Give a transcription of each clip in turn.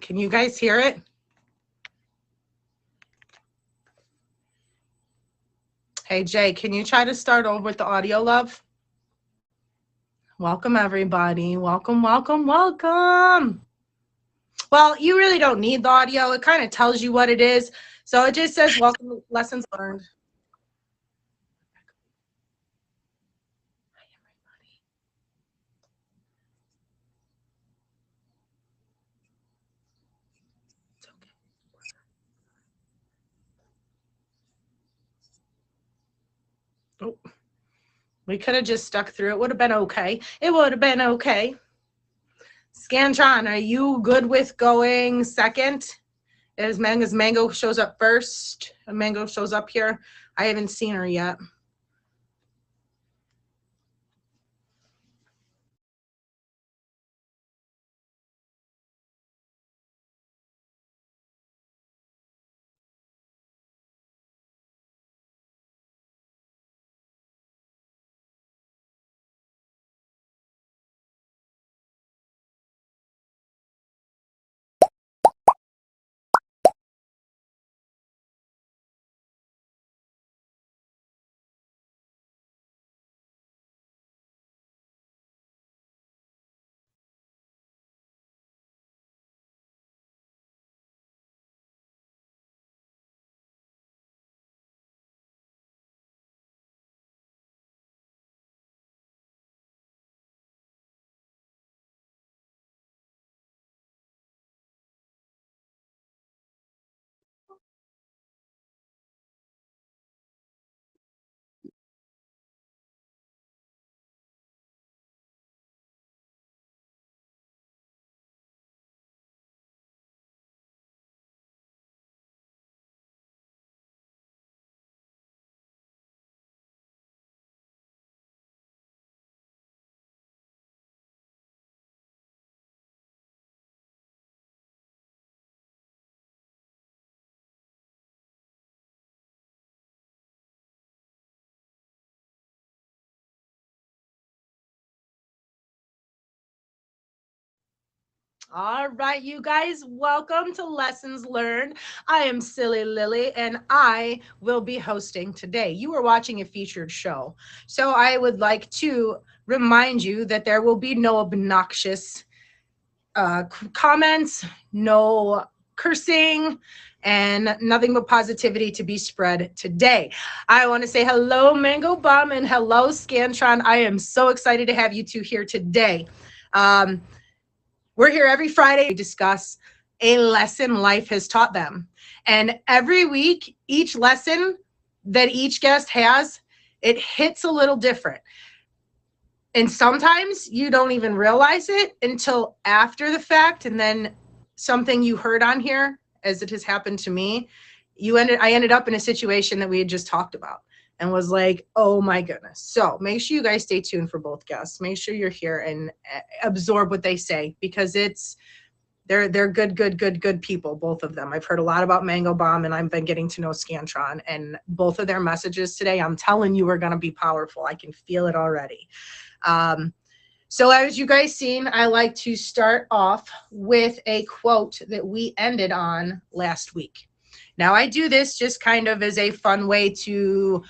Can you guys hear it? Hey, Jay, can you try to start over with the audio, love? Welcome, everybody. Welcome, welcome, welcome. Well, you really don't need the audio. It kind of tells you what it is. So it just says, welcome to Lessons Learned. Oh, we could have just stuck through. It would have been okay. It would have been okay. Scantron, are you good with going second? As Mango shows up first. Mango shows up here. I haven't seen her yet. All right, you guys, welcome to Lessons Learned. I am Silly Lily, and I will be hosting today. You are watching a featured show, so I would like to remind you that there will be no obnoxious comments, no cursing, and nothing but positivity to be spread today. I want to say hello, Mango Bomb, and hello, Scantron. I am so excited to have you two here today. We're here every Friday to discuss a lesson life has taught them. And every week, each lesson that each guest has, it hits a little different. And sometimes you don't even realize it until after the fact. And then something you heard on here, as it has happened to me, I ended up in a situation that we had just talked about and was like, oh my goodness. So make sure you guys stay tuned for both guests. Make sure you're here and absorb what they say, because they're good people, both of them. I've heard a lot about Mango Bomb, and I've been getting to know Scantron, and both of their messages today, I'm telling you, are going to be powerful. I can feel it already. So as you guys seen, I like to start off with a quote that we ended on last week. Now, I do this just kind of as a fun way to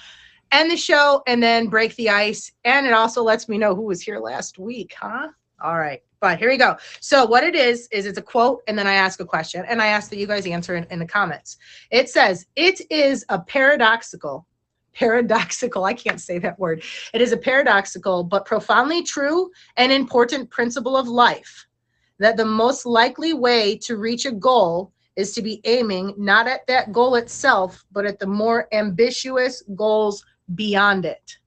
end the show and then break the ice. And it also lets me know who was here last week, huh? All right. But here we go. So what it is it's a quote, and then I ask a question, and I ask that you guys answer in the comments. It says, it is a paradoxical, I can't say that word. It is a paradoxical but profoundly true and important principle of life that the most likely way to reach a goal is to be aiming not at that goal itself, but at the more ambitious goals beyond it.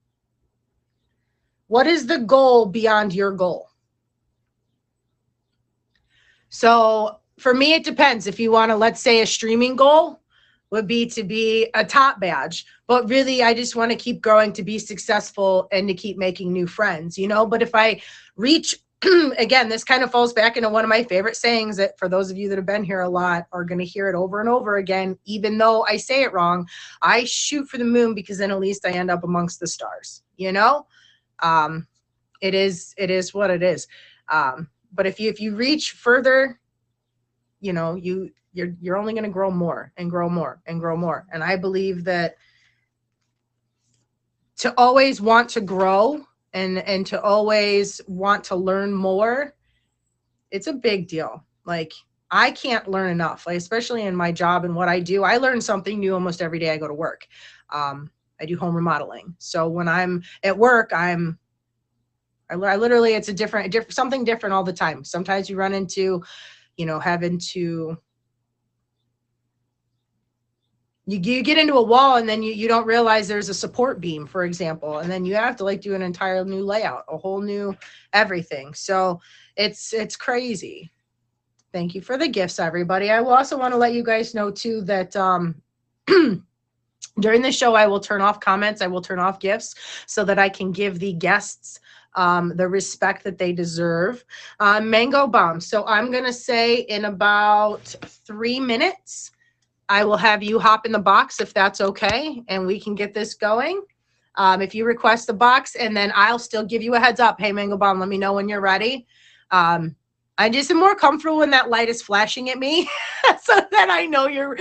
What is the goal beyond your goal? So for me, it depends. If you want to, let's say a streaming goal would be to be a top badge, but really I just want to keep growing, to be successful, and to keep making new friends, But if I reach, again, this kind of falls back into one of my favorite sayings that, for those of you that have been here a lot, are going to hear it over and over again, even though I say it wrong. I shoot for the moon, because then at least I end up amongst the stars, It is what it is. But if you reach further, you know, you're only going to grow more and grow more and grow more. And I believe that to always want to grow and to always want to learn more, it's a big deal. Like, I can't learn enough, like, especially in my job and what I do. I learn something new almost every day I go to work. I do home remodeling. So when I'm at work, I literally, it's a different, something different all the time. Sometimes you run into, you know, having to, you get into a wall and then you don't realize there's a support beam, for example. And then you have to like do an entire new layout, a whole new everything. So it's crazy. Thank you for the gifts, everybody. I will also want to let you guys know too that during the show, I will turn off comments. I will turn off gifts so that I can give the guests the respect that they deserve. Mango Bomb. So I'm going to say in about 3 minutes, I will have you hop in the box if that's okay, and we can get this going. If you request the box, and then I'll still give you a heads up. Hey, Mango Bomb, let me know when you're ready. I just am more comfortable when that light is flashing at me so that I know you're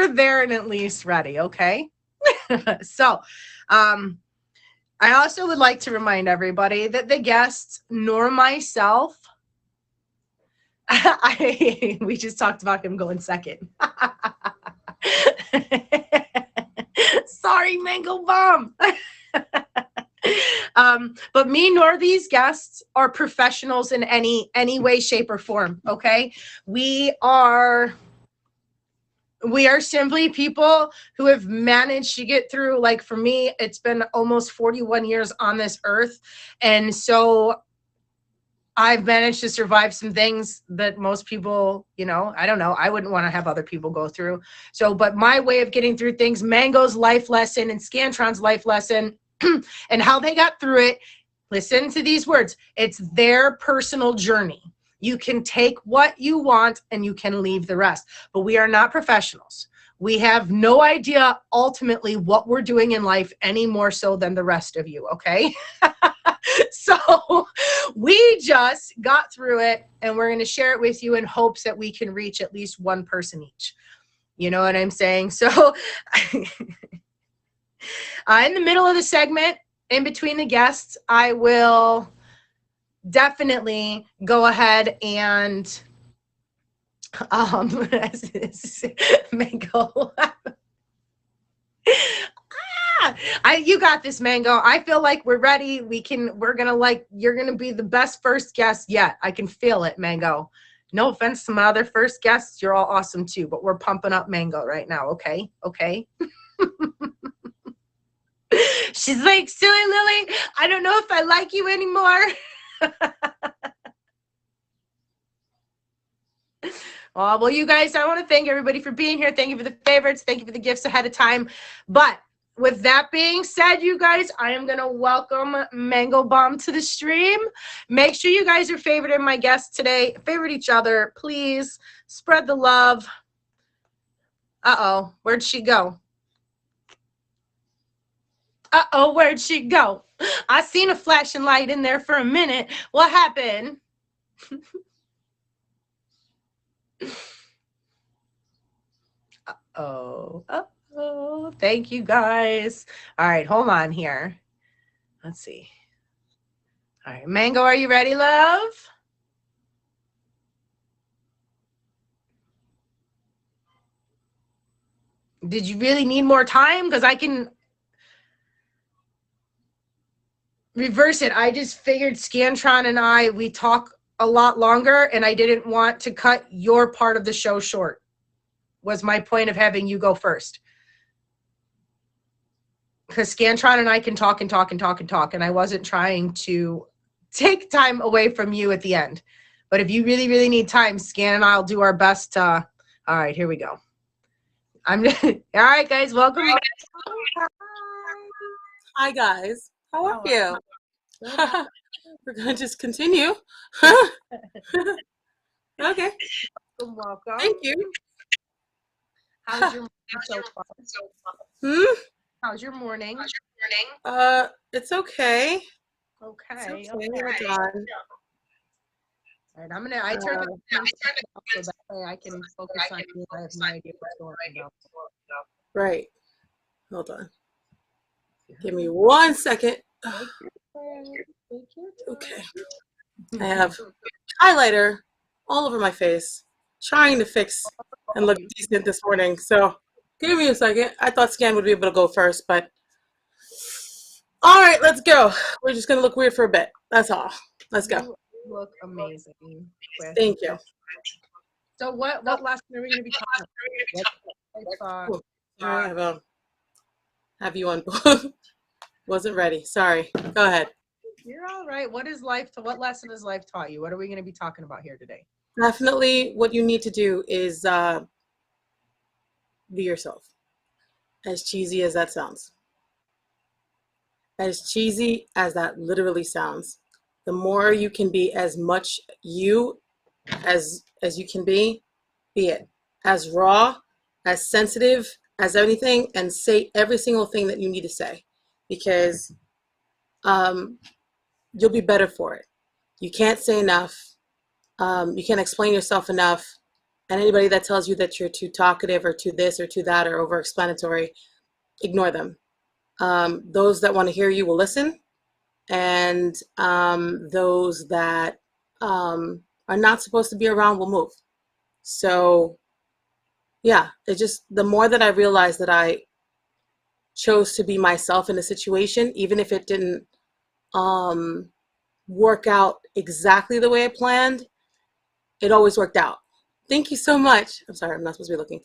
there and at least ready, okay? So I also would like to remind everybody that the guests nor myself, we just talked about him going second. Sorry, Mango Bomb. But me nor these guests are professionals in any way, shape, or form. Okay, we are simply people who have managed to get through. Like, for me, it's been almost 41 years on this earth, and so I've managed to survive some things that most people, you know, I don't know, I wouldn't want to have other people go through. So, but my way of getting through things, Mango's life lesson and Scantron's life lesson, and how they got through it, listen to these words. It's their personal journey. You can take what you want and you can leave the rest. But we are not professionals. We have no idea ultimately what we're doing in life any more so than the rest of you, okay? So we just got through it, and we're going to share it with you in hopes that we can reach at least one person each. You know what I'm saying? So in the middle of the segment, in between the guests, I will definitely go ahead and Mango. You got this, Mango. I feel like we're ready. You're gonna be the best first guest yet. I can feel it, Mango. No offense to my other first guests. You're all awesome too, but we're pumping up Mango right now. Okay. She's like, silly Lily, I don't know if I like you anymore. Well, you guys, I want to thank everybody for being here. Thank you for the favorites. Thank you for the gifts ahead of time. But with that being said, you guys, I am going to welcome Mango Bomb to the stream. Make sure you guys are favoriting my guests today. Favorite each other. Please spread the love. Uh-oh, where'd she go? Uh-oh, where'd she go? I seen a flashing light in there for a minute. What happened? Uh-oh, thank you guys. All right, hold on here. Let's see. All right, Mango, are you ready, love? Did you really need more time? Because I can reverse it. I just figured Scantron and we talk a lot longer, and I didn't want to cut your part of the show short. Was my point of having you go first. Because Scantron and I can talk and talk and talk and talk, and I wasn't trying to take time away from you at the end. But if you really, really need time, Scan and I'll do our best. All right, here we go. All right, guys, welcome. Hi, guys. How are you? We're going to just continue. Okay. Welcome. Thank you. How's your morning so far? How's your morning? It's okay. Okay. We're done. All right, I turned Uh, the comments off so that way I can focus on you. I have no idea what's going on. right. Hold on. Give me 1 second. Take your time. Take your Okay. I time. have highlighter all over my face, trying to fix and look decent this morning. So give me a second. I thought Scan would be able to go first, but all right, let's go. We're just gonna look weird for a bit. That's all. Let's go. You look amazing with Thank you. this. So what lesson are we going to be talking about? What I thought. Cool. Sorry, have you on. Wasn't ready. Sorry. Go ahead. You're all right. What lesson has life taught you? What are we going to be talking about here today? Definitely, what you need to do is be yourself. As cheesy as that sounds. As cheesy as that literally sounds. The more you can be as much you as you can be it. As raw, as sensitive as anything, and say every single thing that you need to say, because um, you'll be better for it. You can't say enough. You can't explain yourself enough. And anybody that tells you that you're too talkative or too this or too that or over explanatory, ignore them. Those that want to hear you will listen, and those that are not supposed to be around will move. So yeah, it just, the more that I realized that I chose to be myself in a situation, even if it didn't um, work out exactly the way I planned, it always worked out. Thank you so much. I'm sorry, I'm not supposed to be looking.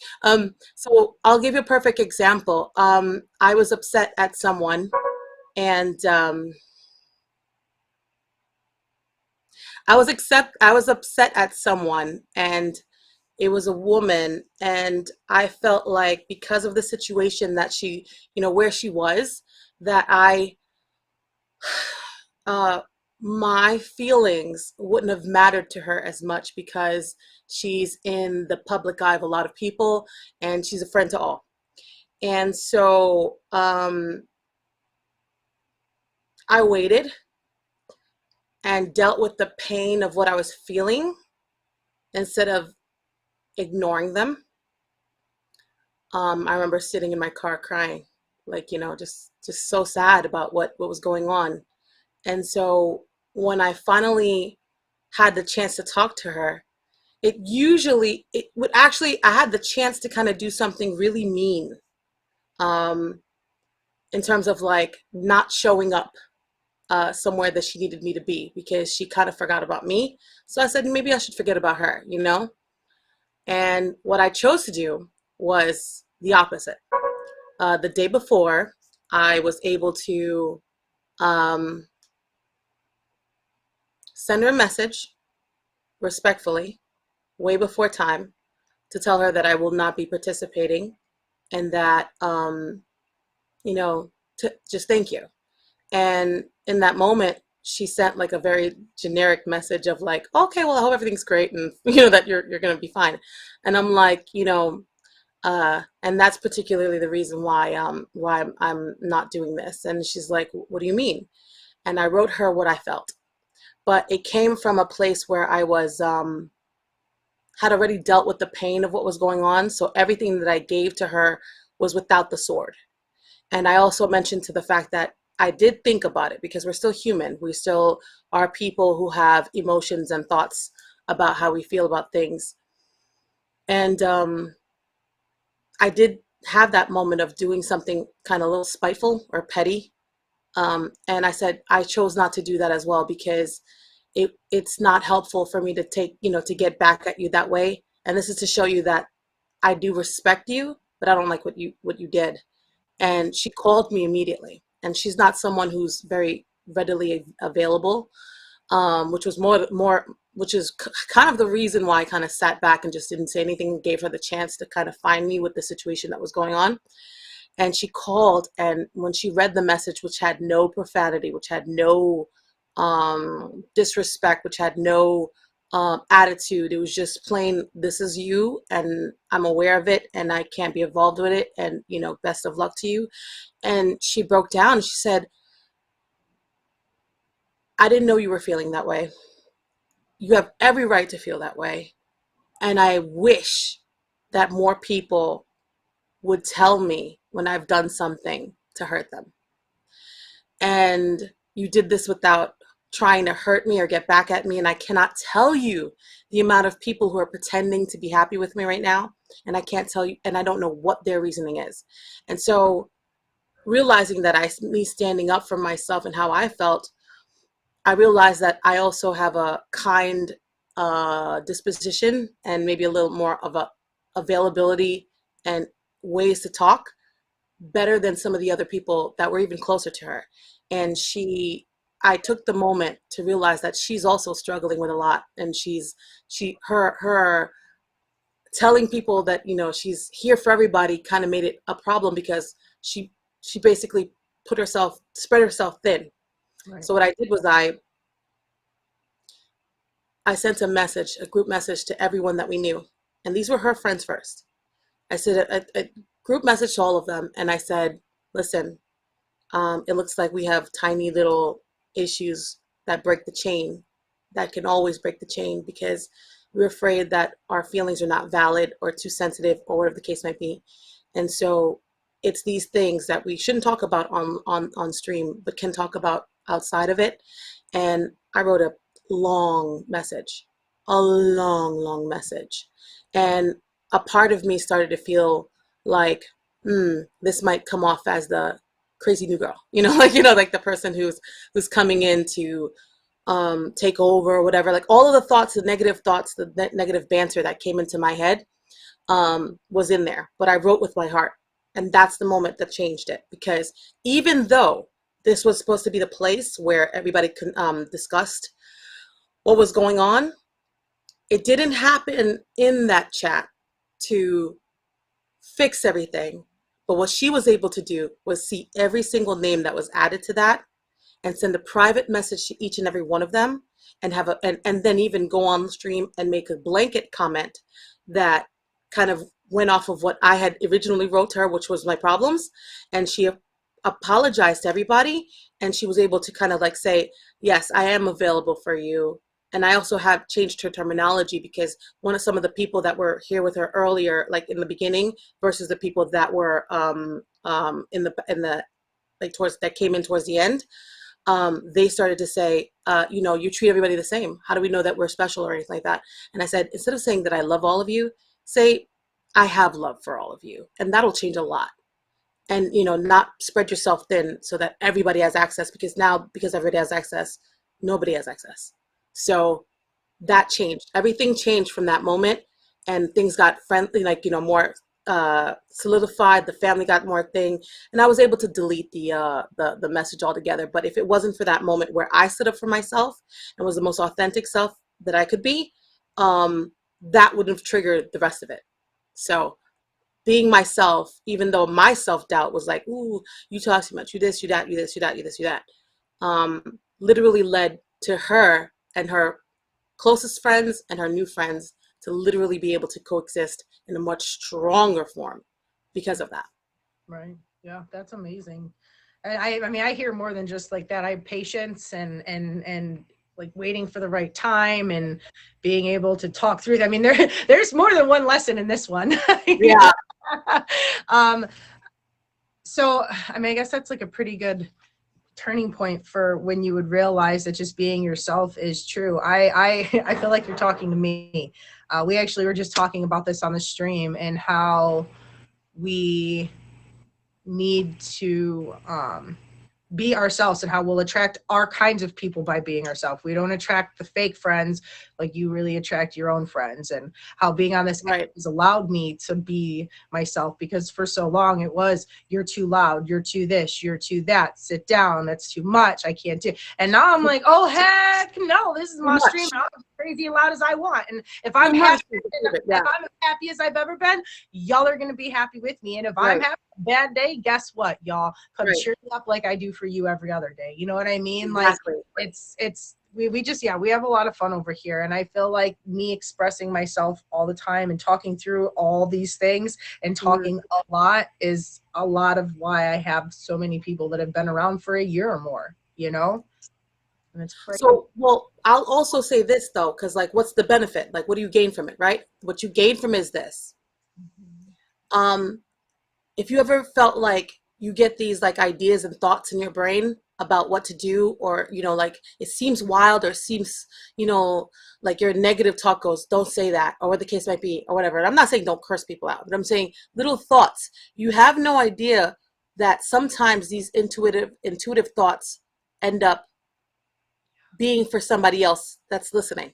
So I'll give you a perfect example. I was upset at someone, and I was upset at someone, and it was a woman, and I felt like because of the situation that she, where she was, that uh, my feelings wouldn't have mattered to her as much because she's in the public eye of a lot of people and she's a friend to all. And so I waited and dealt with the pain of what I was feeling instead of ignoring them. I remember sitting in my car crying, like, just so sad about what was going on. And so when I finally had the chance to talk to her, it would actually, I had the chance to kind of do something really mean, um, in terms of like not showing up somewhere that she needed me to be because she kind of forgot about me. So I said, maybe I should forget about her, you know? And what I chose to do was the opposite. The day before, I was able to um, send her a message respectfully, way before time, to tell her that I will not be participating and that, to just thank you. And in that moment, she sent like a very generic message of like, okay, well, I hope everything's great and that you're gonna be fine. And I'm like, and that's particularly the reason why I'm not doing this. And she's like, what do you mean? And I wrote her what I felt, but it came from a place where I was had already dealt with the pain of what was going on. So everything that I gave to her was without the sword. And I also mentioned to the fact that I did think about it because we're still human. We still are people who have emotions and thoughts about how we feel about things. And I did have that moment of doing something kind of a little spiteful or petty. And I said, I chose not to do that as well because it's not helpful for me to to get back at you that way. And this is to show you that I do respect you, but I don't like what you did. And she called me immediately. And she's not someone who's very readily available, which was which is kind of the reason why I kind of sat back and just didn't say anything, gave her the chance to kind of find me with the situation that was going on. And she called, and when she read the message, which had no profanity, which had no disrespect, which had no attitude, it was just plain, this is you, and I'm aware of it, and I can't be involved with it, and best of luck to you. And she broke down and she said, I didn't know you were feeling that way. You have every right to feel that way. And I wish that more people would tell me when I've done something to hurt them. And you did this without trying to hurt me or get back at me. And I cannot tell you the amount of people who are pretending to be happy with me right now. And I can't tell you, and I don't know what their reasoning is. And so realizing that me standing up for myself and how I felt, I realized that I also have a kind disposition and maybe a little more of a availability and ways to talk better than some of the other people that were even closer to her. And I took the moment to realize that she's also struggling with a lot, and her telling people that, she's here for everybody kind of made it a problem because she basically spread herself thin. Right. So what I did was I sent a group message to everyone that we knew, and these were her friends first. I said a group message to all of them, and I said, listen, it looks like we have tiny little issues that break the chain, that can always break the chain, because we're afraid that our feelings are not valid or too sensitive or whatever the case might be. And so it's these things that we shouldn't talk about on stream, but can talk about outside of it. And I wrote a long message, a long message. And a part of me started to feel like, this might come off as the crazy new girl, like the person who's coming in to take over or whatever. Like all of the thoughts, the negative thoughts, the negative banter that came into my head was in there. But I wrote with my heart, and that's the moment that changed it. Because even though this was supposed to be the place where everybody discussed what was going on, it didn't happen in that chat to fix everything. But what she was able to do was see every single name that was added to that and send a private message to each and every one of them, and and then even go on the stream and make a blanket comment that kind of went off of what I had originally wrote to her, which was my problems. And she apologized to everybody, and she was able to kind of like say, yes, I am available for you. And I also have changed her terminology, because some of the people that were here with her earlier, like in the beginning, versus the people that were in the like towards that came in towards the end, they started to say, you treat everybody the same. How do we know that we're special or anything like that? And I said, instead of saying that I love all of you, say I have love for all of you, and that'll change a lot. And not spread yourself thin so that everybody has access, because now, because everybody has access, nobody has access. So that changed. Everything changed from that moment, and things got friendly, like more solidified. The family got more thing, and I was able to delete the message altogether. But if it wasn't for that moment where I stood up for myself and was the most authentic self that I could be, that would have triggered the rest of it. So being myself, even though my self-doubt was like, ooh, you talk too much, you this, you that, you this, you that, you this, you that, literally led to her and her closest friends and her new friends to literally be able to coexist in a much stronger form because of that. Right. Yeah, that's amazing. I mean, I hear more than just like that. I have patience and like waiting for the right time and being able to talk through that. I mean, there's more than one lesson in this one. You Yeah. know? um, so I mean, I guess that's like a pretty good turning point for when you would realize that just being yourself is true. I feel like you're talking to me. We actually were just talking about this on the stream, and how we need to be ourselves, and how we'll attract our kinds of people by being ourselves. We don't attract the fake friends, like you really attract your own friends. And how being on this app Right. has allowed me to be myself, because for so long it was, you're too loud, you're too this, you're too that, sit down, that's too much, I can't do. And now I'm like, oh heck no, this is Too my stream, much. and I'm as crazy and loud as I want. And if Too I'm much. happy, and Yeah. if I'm as happy as I've ever been, y'all are going to be happy with me. And if I'm Right. having a bad day, guess what, y'all? Come Right. cheer me up like I do for you every other day. You know what I mean? Like Exactly. we just, yeah, we have a lot of fun over here. And I feel like me expressing myself all the time and talking through all these things and Mhm. talking a lot is a lot of why I have so many people that have been around for a year or more, you know? And it's crazy. So, well, I'll also say this though, because like, what's the benefit? Like, what do you gain from it, right? What you gain from is this. Mhm. Um, if you ever felt like you get these like ideas and thoughts in your brain about what to do, or like it seems wild, or seems, like your negative talk goes, don't say that, or what the case might be, or whatever. And I'm not saying don't curse people out, but I'm saying little thoughts. You have no idea that sometimes these intuitive thoughts end up being for somebody else that's listening,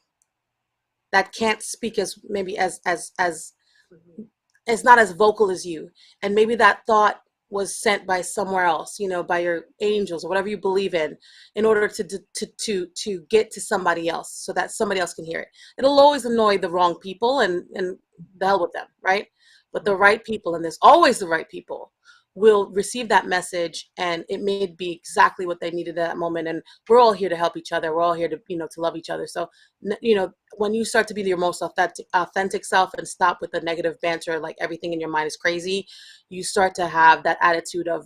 that can't speak as maybe as not as vocal as you, and maybe that thought was sent by somewhere else, by your angels or whatever you believe in order to get to somebody else, so that somebody else can hear it. It'll always annoy the wrong people, and the hell with them, right? But the right people, and there's always the right people, will receive that message, and it may be exactly what they needed at that moment. And we're all here to help each other. We're all here to to love each other. So when you start to be your most authentic self, and stop with the negative banter, like everything in your mind is crazy, you start to have that attitude of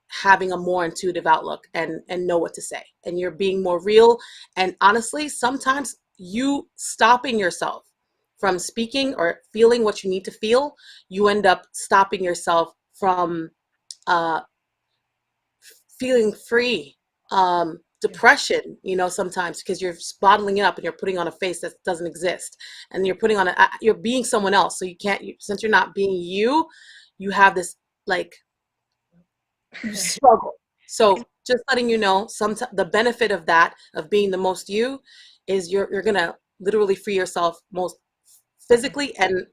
having a more intuitive outlook, and know what to say, and you're being more real. And honestly, sometimes you stopping yourself from speaking or feeling what you need to feel, you end up stopping yourself from uh, feeling free. Yeah. Depression, sometimes, because you're bottling it up and you're putting on a face that doesn't exist, and you're being someone else. So you can't, since you're not being you, you have this, like, you struggle. So just letting you know, sometimes the benefit of that, of being the most you, is you're gonna literally free yourself, most physically and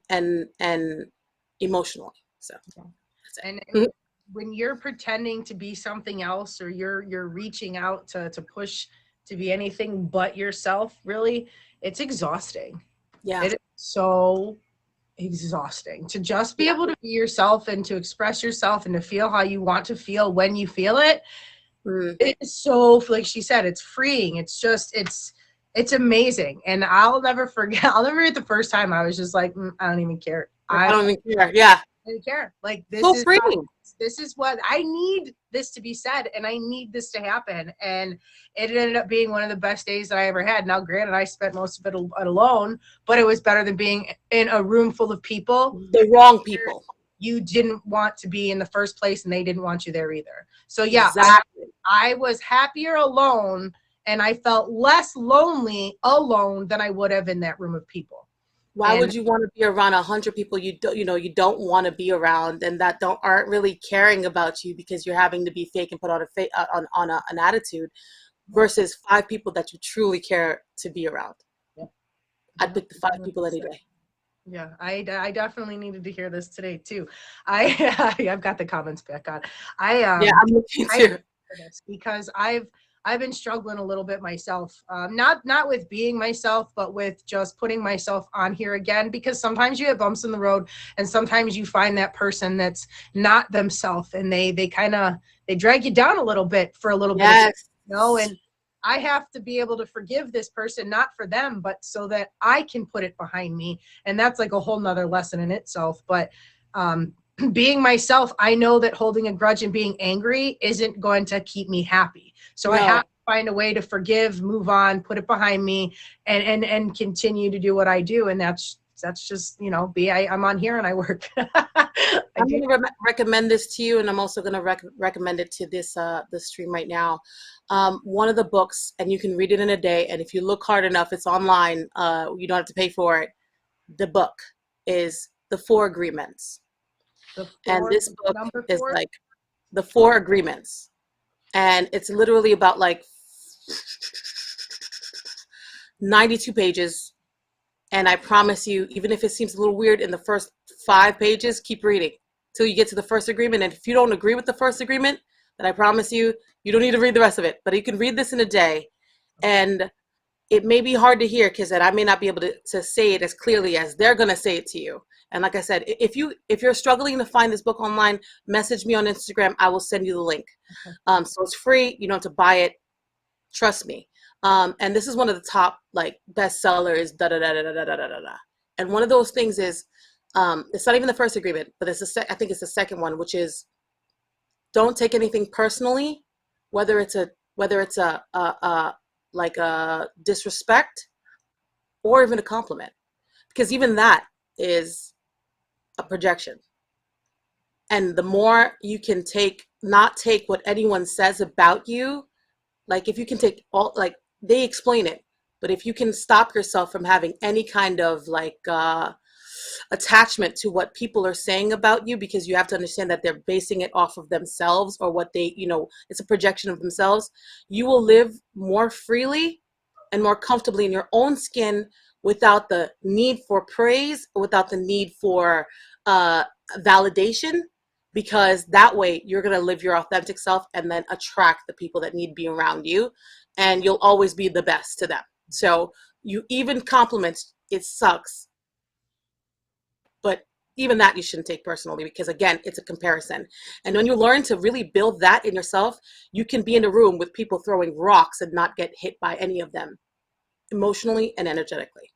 emotionally. So that's And it. when you're pretending to be something else, or you're reaching out to push to be anything but yourself, really, it's exhausting. Yeah, It is so exhausting to just be yeah. able to be yourself, and to express yourself, and to feel how you want to feel when you feel it. Mm. It's so, like she said, it's freeing. It's just, it's amazing. And I'll never forget, I'll never forget the first time I was just like, I don't even care. I I don't even care. Yeah, didn't care. Like, so freeing. this is what I need, this to be said, and I need this to happen. And it ended up being one of the best days that I ever had. Now, granted, I spent most of it alone, but it was better than being in a room full of people The wrong people. you didn't want to be in the first place, and they didn't want you there either. So yeah, Exactly. I was happier alone, and I felt less lonely alone than I would have in that room of people. Why And would you want to be around 100 people you don't want to be around, and that don't aren't really caring about you, because you're having to be fake and put on an attitude, versus 5 people that you truly care to be around? yeah, I'd yeah, pick the 5 people any day. yeah, I definitely needed to hear this today too. I I've got the comments back on. I Yeah, um I'm looking I too. for this because I've been struggling a little bit myself. Not with being myself, but with just putting myself on here again. Because sometimes you have bumps in the road, and sometimes you find that person that's not themselves, and they kind of they drag you down a little bit for a little bit of time, Yes. and I have to be able to forgive this person, not for them, but so that I can put it behind me. And that's like a whole nother lesson in itself. But um, being myself, I know that holding a grudge and being angry isn't going to keep me happy. So I have No. to find a way to forgive, move on, put it behind me, and continue to do what I do. And that's just, I'm on here and I work. I I'm do. going to recommend this to you, and I'm also going to recommend it to this stream right now. One of the books, and you can read it in a day, and if you look hard enough, it's online. You don't have to pay for it. The book is The Four Agreements, The and four, this book number is four. like the Four Agreements, and it's literally about like 92 pages. And I promise you, even if it seems a little weird in the first 5 pages, keep reading till you get to the first agreement. And if you don't agree with the first agreement, then I promise you, you don't need to read the rest of it. But you can read this in a day. And it may be hard to hear, because I may not be able to say it as clearly as they're going to say it to you. And like I said, if you're struggling to find this book online, message me on Instagram. I will send you the link. So it's free. You don't have to buy it. Trust me. And this is one of the top like bestsellers. Da da da da da da da da da. And one of those things is, it's not even the first agreement, but I think it's the second one, which is, don't take anything personally, whether it's a like a disrespect or even a compliment, because even that is a projection. And the more you can not take what anyone says about you, like if you can take all, like they explain it, but if you can stop yourself from having any kind of like attachment to what people are saying about you, because you have to understand that they're basing it off of themselves, or what they, it's a projection of themselves, you will live more freely and more comfortably in your own skin, without the need for praise, without the need for uh, validation, because that way you're going to live your authentic self and then attract the people that need to be around you, and you'll always be the best to them. So you, even compliments, it sucks, but even that you shouldn't take personally, because again, it's a comparison. And when you learn to really build that in yourself, you can be in a room with people throwing rocks and not get hit by any of them, emotionally and energetically.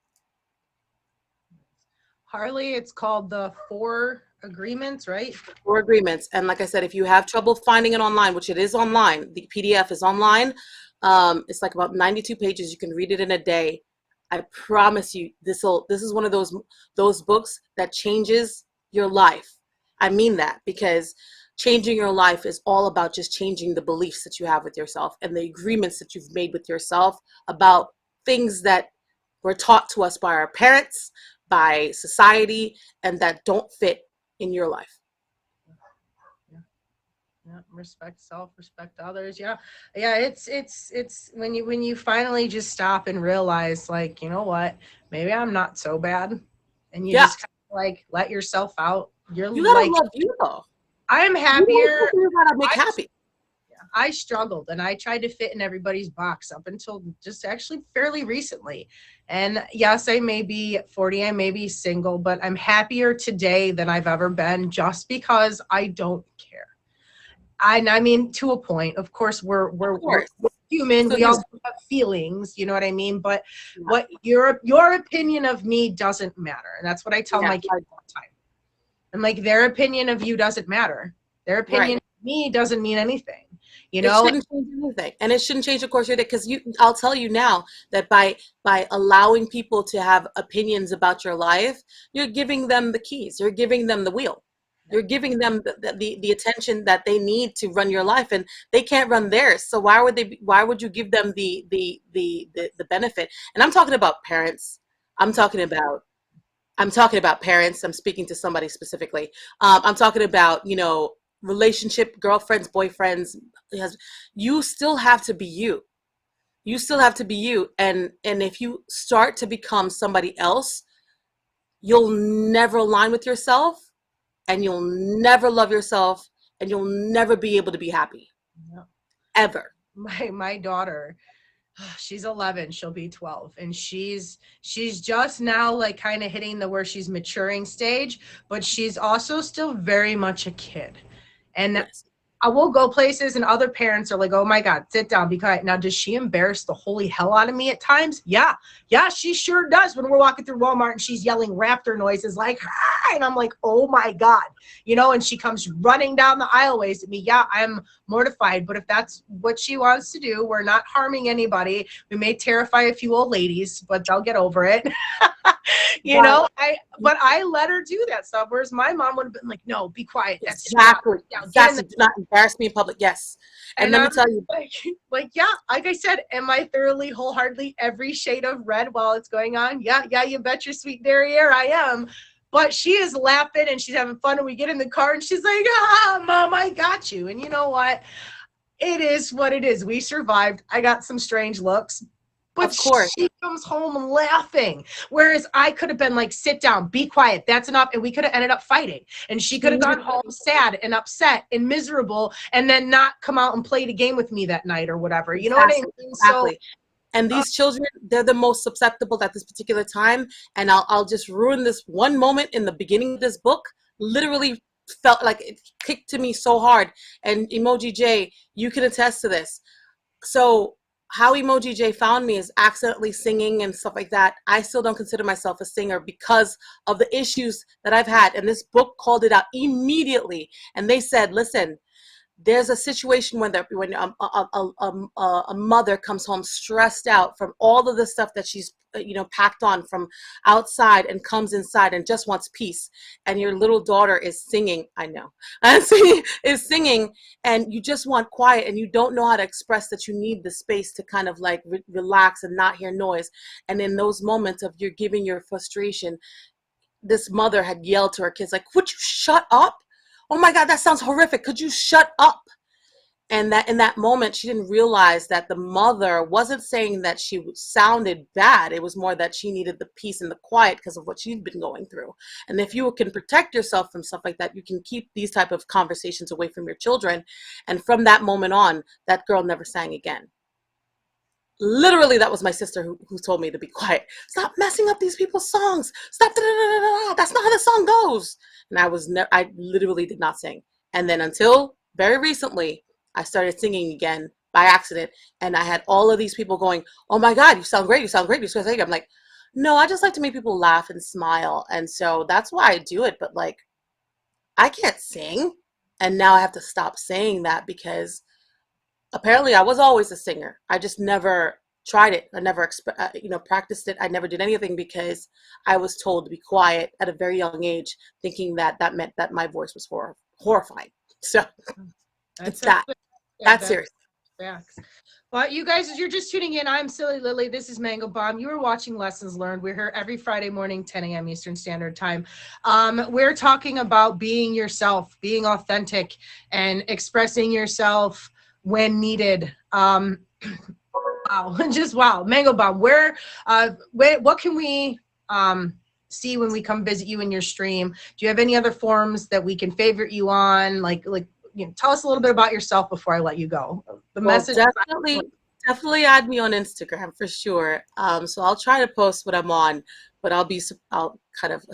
Harley, it's called the Four Agreements, right? Four agreements. And like I said, if you have trouble finding it online, which it is online, the PDF is online. It's like about 92 pages. You can read it in a day. I promise you, this is one of those books that changes your life. I mean that, because changing your life is all about just changing the beliefs that you have with yourself and the agreements that you've made with yourself about things that were taught to us by our parents, by society, and that don't fit in your life. Yeah, respect self, respect others. Yeah. Yeah, it's when you finally just stop and realize, like, you know what, maybe I'm not so bad, and you Yeah, just kind of like let yourself out. You're you gotta like, love you though. I'm You happier. know, you gotta make I happy. I struggled and I tried to fit in everybody's box up until just actually fairly recently. And yes, I may be 40, I may be single, but I'm happier today than I've ever been, just because I don't care. I mean, to a point, of course, Of we're course. human. So We all here's, have feelings, you know what I mean? But yeah, what your opinion of me doesn't matter. And that's what I tell yeah, my kids all the time. I'm like, their opinion of you doesn't matter. Their right. opinion of me doesn't mean anything. You It know, shouldn't change anything, and it shouldn't change the course of your day. Because I'll tell you now that by allowing people to have opinions about your life, you're giving them the keys. You're giving them the wheel. You're giving them the attention that they need to run your life, and they can't run theirs. So why would they? Why would you give them the benefit? And I'm talking about parents. I'm talking about I'm talking about parents. I'm speaking to somebody specifically. I'm talking about, relationship, girlfriends, boyfriends. You still have to be you. You still have to be you. And if you start to become somebody else, you'll never align with yourself, and you'll never love yourself, and you'll never be able to be happy. yeah. Ever. My daughter, she's 11, she'll be 12, and she's just now like kind of hitting the where she's maturing stage, but she's also still very much a kid. And Yes. I will go places and other parents are like, oh my God, sit down, be quiet. Now, does she embarrass the holy hell out of me at times? Yeah. Yeah, she sure does. When we're walking through Walmart and she's yelling raptor noises like, hi, and I'm like, oh my God, and she comes running down the aisleways at me. Yeah, I'm mortified. But if that's what she wants to do, we're not harming anybody. We may terrify a few old ladies, but they'll get over it. But But I let her do that stuff. Whereas my mom would have been like, no, be quiet. That's too loud. exactly, Down. Get in exactly. the Do not embarrass me in public. Yes. And and let me I'm tell you, like, yeah, like I said, am I thoroughly, wholeheartedly every shade of red while it's going on? Yeah, yeah, you bet your sweet derriere I am. But she is laughing and she's having fun. And we get in the car and she's like, mom, I got you. And you know what? It is what it is. We survived. I got some strange looks, but of course. she comes home laughing. Whereas I could have been like, sit down, be quiet, that's enough. And we could have ended up fighting. And she She could have needed gone home sad and upset and miserable and then not come out and played a game with me that night or whatever. You know what I exactly, mean? So exactly. And these children, they're the most susceptible at this particular time. And I'll just ruin this one moment in the beginning of this book. Literally felt like it kicked to me so hard. And Emoji J, you can attest to this. So how Emoji J found me is accidentally singing and stuff like that. I still don't consider myself a singer because of the issues that I've had. And this book called it out immediately. And they said, listen, there's a situation when a mother comes home stressed out from all of the stuff that she's packed on from outside and comes inside and just wants peace, and your little daughter is singing, I know, and is singing, and you just want quiet, and you don't know how to express that you need the space to kind of like relax and not hear noise. And in those moments of you're giving your frustration, this mother had yelled to her kids, like, would you shut up? Oh my God, that sounds horrific. Could you shut up? And that in that moment, she didn't realize that the mother wasn't saying that she sounded bad. It was more that she needed the peace and the quiet because of what she'd been going through. And if you can protect yourself from stuff like that, you can keep these type of conversations away from your children. And from that moment on, that girl never sang again. Literally, that was my sister who told me to be quiet. Stop messing up these people's songs. Stop. Da, da, da, da, da. That's not how the song goes. And I literally did not sing. And then until very recently, I started singing again by accident. And I had all of these people going, oh my God, you sound great. You sound great. You sound great. I'm like, no, I just like to make people laugh and smile. And so that's why I do it. But like, I can't sing. And now I have to stop saying that because apparently I was always a singer. I just never tried it. I never practiced it. I never did anything because I was told to be quiet at a very young age, thinking that that meant that my voice was horrifying. So it's that. That's serious. Facts. Well, you guys, as you're just tuning in, I'm Silly Lily. This is Mango Bomb. You are watching Lessons Learned. We're here every Friday morning, 10 a.m. Eastern Standard Time. We're talking about being yourself, being authentic, and expressing yourself when needed. Wow, just wow. Mango Bomb, what can we see when we come visit you in your stream? Do you have any other forms that we can favorite you on? Like tell us a little bit about yourself before I let you go. Message. Definitely add me on Instagram for sure. So I'll try to post what I'm on, but I'll kind of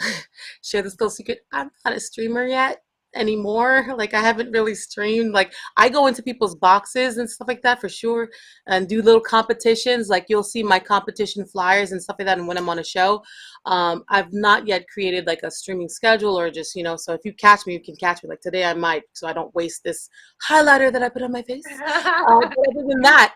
share this little secret. I'm not a streamer yet anymore. Like I haven't really streamed. Like I go into people's boxes and stuff like that for sure and do little competitions. Like you'll see my competition flyers and stuff like that. And when I'm on a show, I've not yet created like a streaming schedule or just, so if you catch me, you can catch me. Like today I might, so I don't waste this highlighter that I put on my face. But other than that,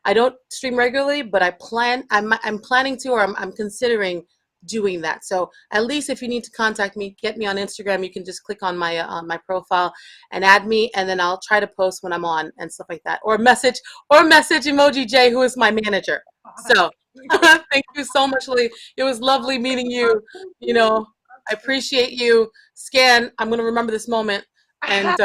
I don't stream regularly, but I'm planning to, or I'm considering doing that. So at least if you need to contact me, get me on Instagram. You can just click on my profile and add me, and then I'll try to post when I'm on and stuff like that, or message emoji Jay, who is my manager. So thank you so much, Lee. It was lovely meeting you. I appreciate you. Scan, I'm going to remember this moment, and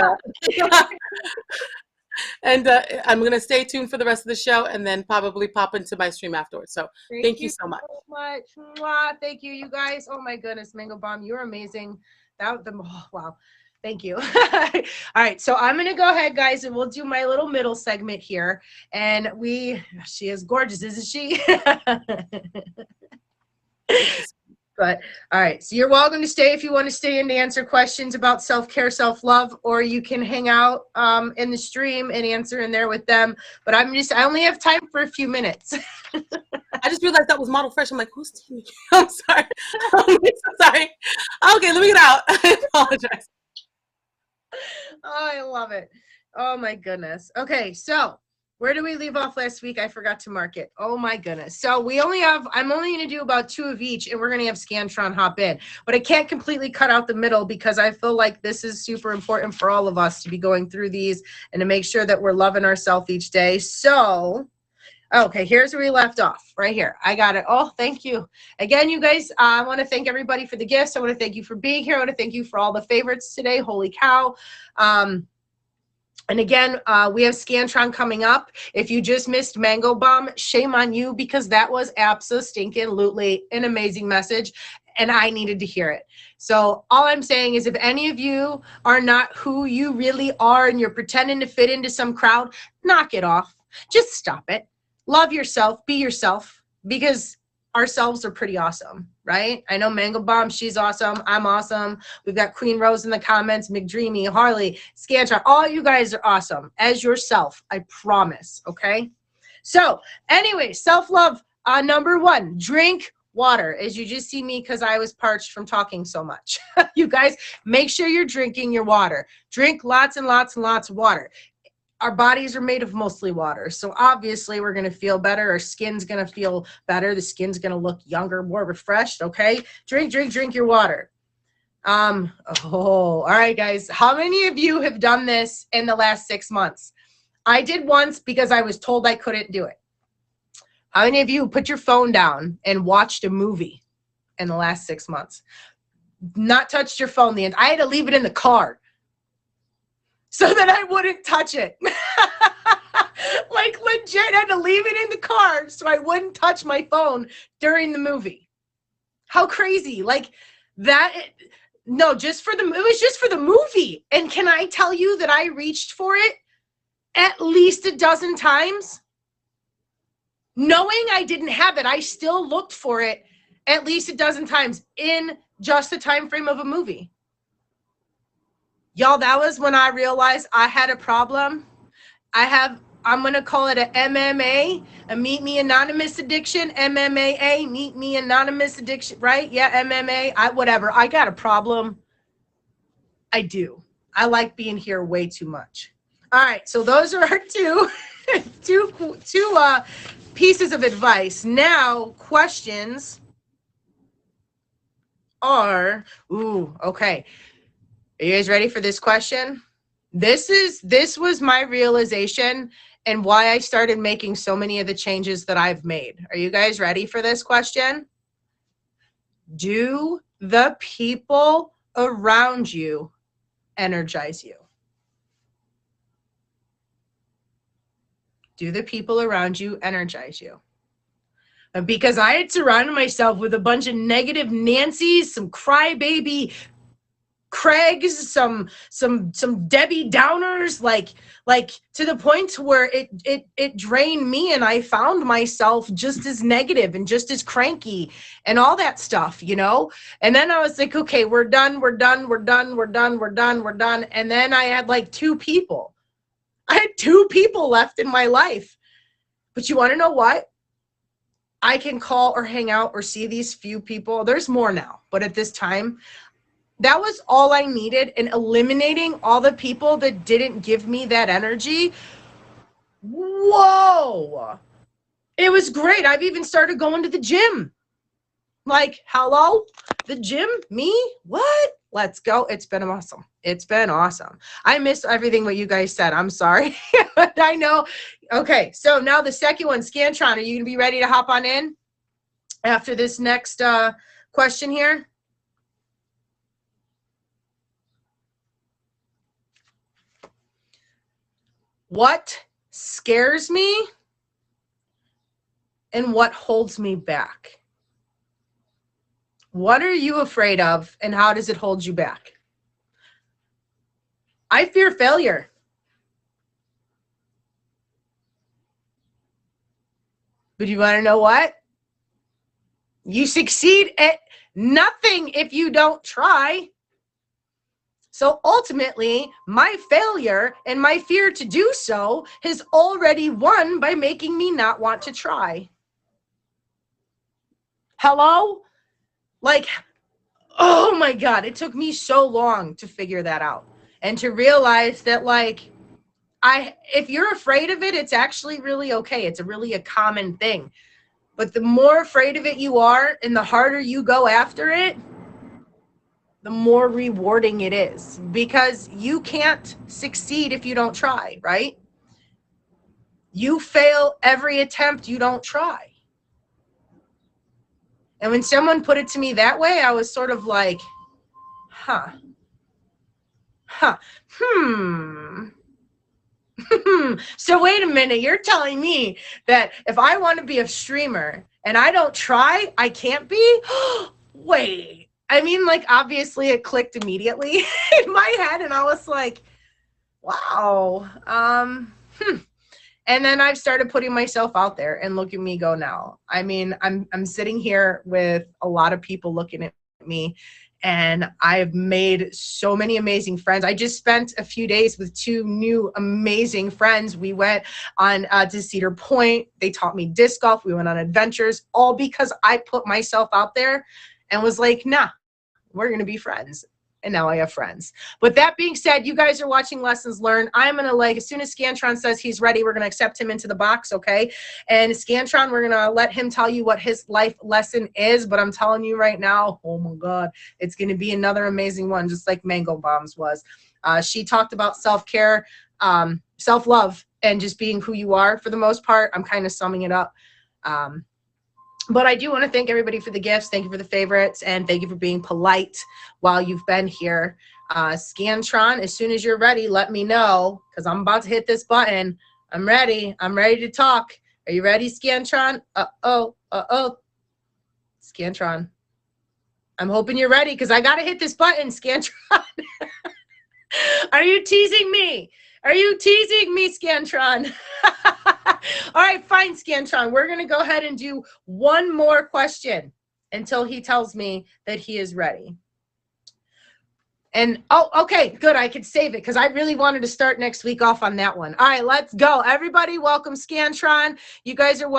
and I'm going to stay tuned for the rest of the show and then probably pop into my stream afterwards. So thank you so much. Mwah. Thank you, you guys. Oh my goodness, Mango Bomb, you're amazing. Wow. Thank you. All right, so I'm going to go ahead, guys, and we'll do my little middle segment here. And she is gorgeous, isn't she? But all right, so you're welcome to stay if you want to stay and answer questions about self-care, self-love, or you can hang out in the stream and answer in there with them. But I only have time for a few minutes. I just realized that was Model Fresh. I'm like, who's Timmy? I'm sorry. I'm so sorry. Okay, let me get out. I apologize. Oh, I love it. Oh my goodness. Okay, so where do we leave off last week? I forgot to mark it. Oh my goodness. So I'm only going to do about 2 of each, and we're going to have Scantron hop in. But I can't completely cut out the middle because I feel like this is super important for all of us to be going through these and to make sure that we're loving ourselves each day. So, okay, here's where we left off, right here. I got it. Oh, thank you. Again, you guys, I want to thank everybody for the gifts. I want to thank you for being here. I want to thank you for all the favorites today. Holy cow. And again, we have Scantron coming up. If you just missed Mango Bomb, shame on you because that was absolutely an amazing message, and I needed to hear it. So all I'm saying is if any of you are not who you really are and you're pretending to fit into some crowd, knock it off. Just stop it. Love yourself. Be yourself because ourselves are pretty awesome, right? I know Mango Bomb, she's awesome. I'm awesome. We've got Queen Rose in the comments, McDreamy, Harley, Scantron. All you guys are awesome as yourself. I promise, okay? So anyway, self-love, number 1, drink Water. As you just see me because I was parched from talking so much. You guys, make sure you're drinking your water. Drink lots and lots and lots of water. Our bodies are made of mostly water. So obviously we're going to feel better. Our skin's going to feel better. The skin's going to look younger, more refreshed. Okay. Drink your water. All right, guys. How many of you have done this in the last 6 months? I did once because I was told I couldn't do it. How many of you put your phone down and watched a movie in the last 6 months? Not touched your phone. I had to leave it in the car so that I wouldn't touch it. Like legit, I had to leave it in the car so I wouldn't touch my phone during the movie. How crazy. Like that. No, it was just for the movie. And can I tell you that I reached for it at least a dozen times? Knowing I didn't have it, I still looked for it at least a dozen times in just the time frame of a movie. Y'all, that was when I realized I had a problem. I'm going to call it a MMA, a Meet Me Anonymous addiction, MMAA, Meet Me Anonymous addiction, right? Yeah, MMA, whatever. I got a problem. I do. I like being here way too much. All right, so those are our two pieces of advice. Now, questions are, okay. Are you guys ready for this question? This was my realization and why I started making so many of the changes that I've made. Are you guys ready for this question? Do the people around you energize you? Do the people around you energize you? Because I had surrounded myself with a bunch of negative Nancys, some crybaby Craigs, some Debbie Downers, like to the point where it drained me, and I found myself just as negative and just as cranky and all that stuff, you know? And then I was like, okay, we're done. And then I had like two people left in my life. But you want to know what? I can call or hang out or see these few people. There's more now, but at this time, that was all I needed. And eliminating all the people that didn't give me that energy. Whoa. It was great. I've even started going to the gym. Like, hello? The gym? Me? What? Let's go. It's been awesome. It's been awesome. I missed everything what you guys said. I'm sorry. But I know. Okay, so now the second one, Scantron, are you going to be ready to hop on in after this next question here? What scares me and what holds me back? What are you afraid of and how does it hold you back? I fear failure. But you want to know what? You succeed at nothing if you don't try. So ultimately, my failure and my fear to do so has already won by making me not want to try. Hello? Like, oh my God, it took me so long to figure that out and to realize that, like, if you're afraid of it, it's actually really okay. It's really a common thing. But the more afraid of it you are and the harder you go after it, the more rewarding it is, because you can't succeed if you don't try, right? You fail every attempt you don't try. And when someone put it to me that way, I was sort of like, So wait a minute, you're telling me that if I want to be a streamer and I don't try, I can't be? Wait. I mean, like, obviously it clicked immediately in my head, and I was like, wow. And then I've started putting myself out there, and look at me go now. I mean, I'm sitting here with a lot of people looking at me And I've made so many amazing friends. I just spent a few days with two new amazing friends. We went on to Cedar Point. They taught me disc golf. We went on adventures, all because I put myself out there and was like, nah, we're going to be friends. And now I have friends. With that being said, you guys are watching Lessons Learned. I'm going to, like, as soon as Scantron says he's ready, we're going to accept him into the box, okay? And Scantron, we're going to let him tell you what his life lesson is. But I'm telling you right now, oh my God, it's going to be another amazing one, just like Mango Bombs was. She talked about self-care, self-love, and just being who you are for the most part. I'm kind of summing it up. But I do want to thank everybody for the gifts. Thank you for the favorites. And thank you for being polite while you've been here. Scantron, as soon as you're ready, let me know, because I'm about to hit this button. I'm ready. I'm ready to talk. Are you ready, Scantron? Uh-oh. Scantron. I'm hoping you're ready, because I got to hit this button, Scantron. Are you teasing me? Are you teasing me, Scantron? All right, fine, Scantron. We're going to go ahead and do one more question until he tells me that he is ready. And, oh, okay, good. I could save it because I really wanted to start next week off on that one. All right, let's go. Everybody, welcome Scantron. You guys are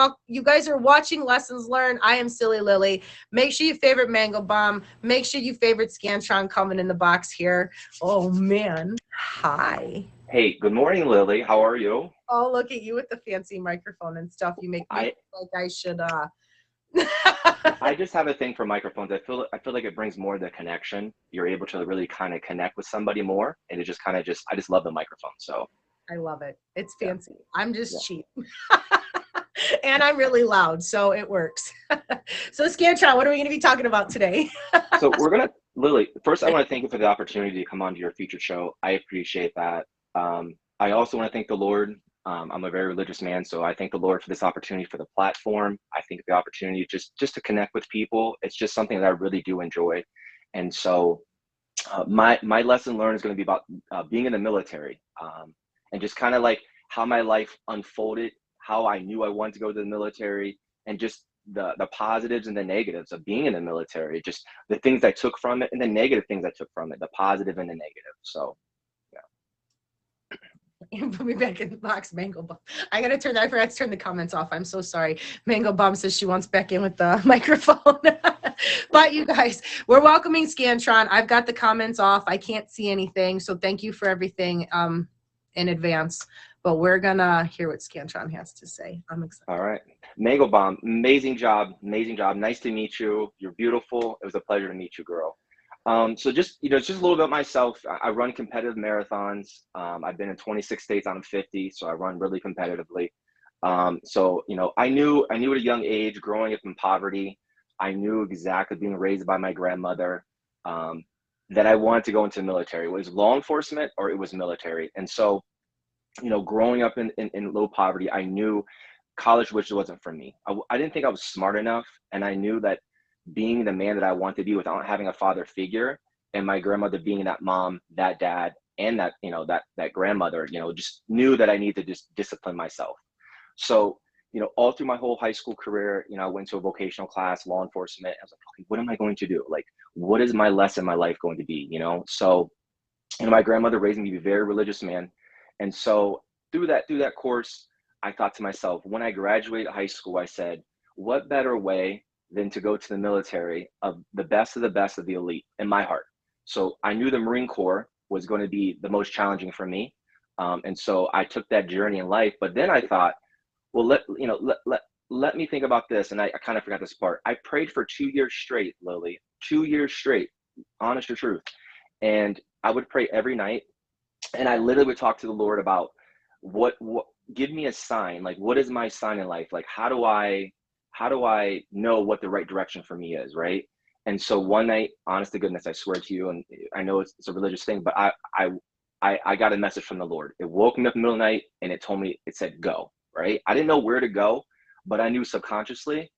watching Lessons Learned. I am Silly Lily. Make sure you favorite Mango Bomb. Make sure you favorite Scantron coming in the box here. Oh, man. Hi. Hey, good morning, Lily. How are you? Oh, look at you with the fancy microphone and stuff. You make me like I should I just have a thing for microphones. I feel like it brings more of the connection. You're able to really kind of connect with somebody more, and it just kind of I just love the microphone. So I love it. It's fancy. Yeah. I'm just cheap. And I'm really loud, so it works. So Scantron, what are we going to be talking about today? So Lily, first I want to thank you for the opportunity to come onto your featured show. I appreciate that. I also want to thank the Lord. I'm a very religious man, so I thank the Lord for this opportunity, for the platform. I think the opportunity just to connect with people. It's just something that I really do enjoy. And so my lesson learned is going to be about being in the military, and just kind of like how my life unfolded, how I knew I wanted to go to the military, and just the positives and the negatives of being in the military, just the things I took from it and the negative things I took from it, the positive and the negative. So You put me back in the box, Mango Bomb. I forgot to turn the comments off. I'm so sorry. Mango Bomb says she wants back in with the microphone. But you guys, we're welcoming Scantron. I've got the comments off. I can't see anything. So thank you for everything in advance. But we're going to hear what Scantron has to say. I'm excited. All right. Mango Bomb, amazing job. Amazing job. Nice to meet you. You're beautiful. It was a pleasure to meet you, girl. So just a little bit myself. I run competitive marathons. I've been in 26 states out of 50, so I run really competitively. So I knew at a young age, growing up in poverty, I knew exactly, being raised by my grandmother, that I wanted to go into the military. It was law enforcement or it was military. And so, growing up in low poverty, I knew college, which wasn't for me. I didn't think I was smart enough, and I knew that being the man that I want to be without having a father figure, and my grandmother being that mom, that dad, and that that grandmother, just knew that I need to just discipline myself. So all through my whole high school career, I went to a vocational class, law enforcement. I was like, okay, what am I going to do? Like, what is my lesson in my life going to be? So my grandmother raised me to be a very religious man, and so through that course, I thought to myself, when I graduated high school, I said, what better way than to go to the military of the best of the elite in my heart. So I knew the Marine Corps was going to be the most challenging for me. And so I took that journey in life, but then I thought, well, let me think about this. And I kind of forgot this part. I prayed for 2 years straight, Lily, 2 years straight, honest to truth. And I would pray every night. And I literally would talk to the Lord about what give me a sign. Like, what is my sign in life? Like, how do I know what the right direction for me is, right? And so one night, honest to goodness, I swear to you, and I know it's a religious thing, but I got a message from the Lord. It woke me up in the middle of the night, and it said, go, right? I didn't know where to go, but I knew subconsciously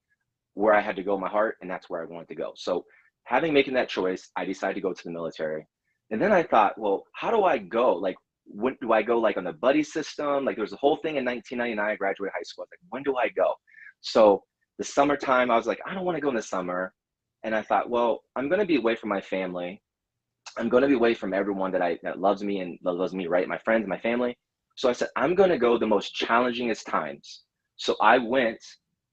where I had to go in my heart, and that's where I wanted to go. So making that choice, I decided to go to the military. And then I thought, well, how do I go? Like, when do I go, like, on the buddy system? Like, there was a whole thing in 1999, I graduated high school. I was like, when do I go? So the summertime, I was like, I don't want to go in the summer. And I thought, well, I'm going to be away from my family. I'm going to be away from everyone that loves me and that loves me, right? My friends, my family. So I said, I'm going to go the most challengingest times. So I went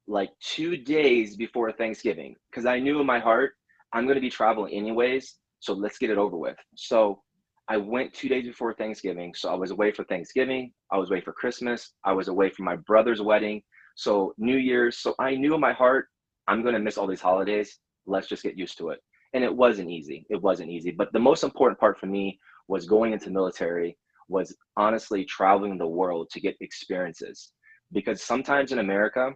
like 2 days before Thanksgiving because I knew in my heart I'm going to be traveling anyways. So let's get it over with. So I went 2 days before Thanksgiving. So I was away for Thanksgiving. I was away for Christmas. I was away for my brother's wedding. So New Year's. So I knew in my heart I'm going to miss all these holidays. Let's just get used to it. And it wasn't easy. It wasn't easy. But the most important part for me was going into military, was honestly traveling the world to get experiences. Because sometimes in America,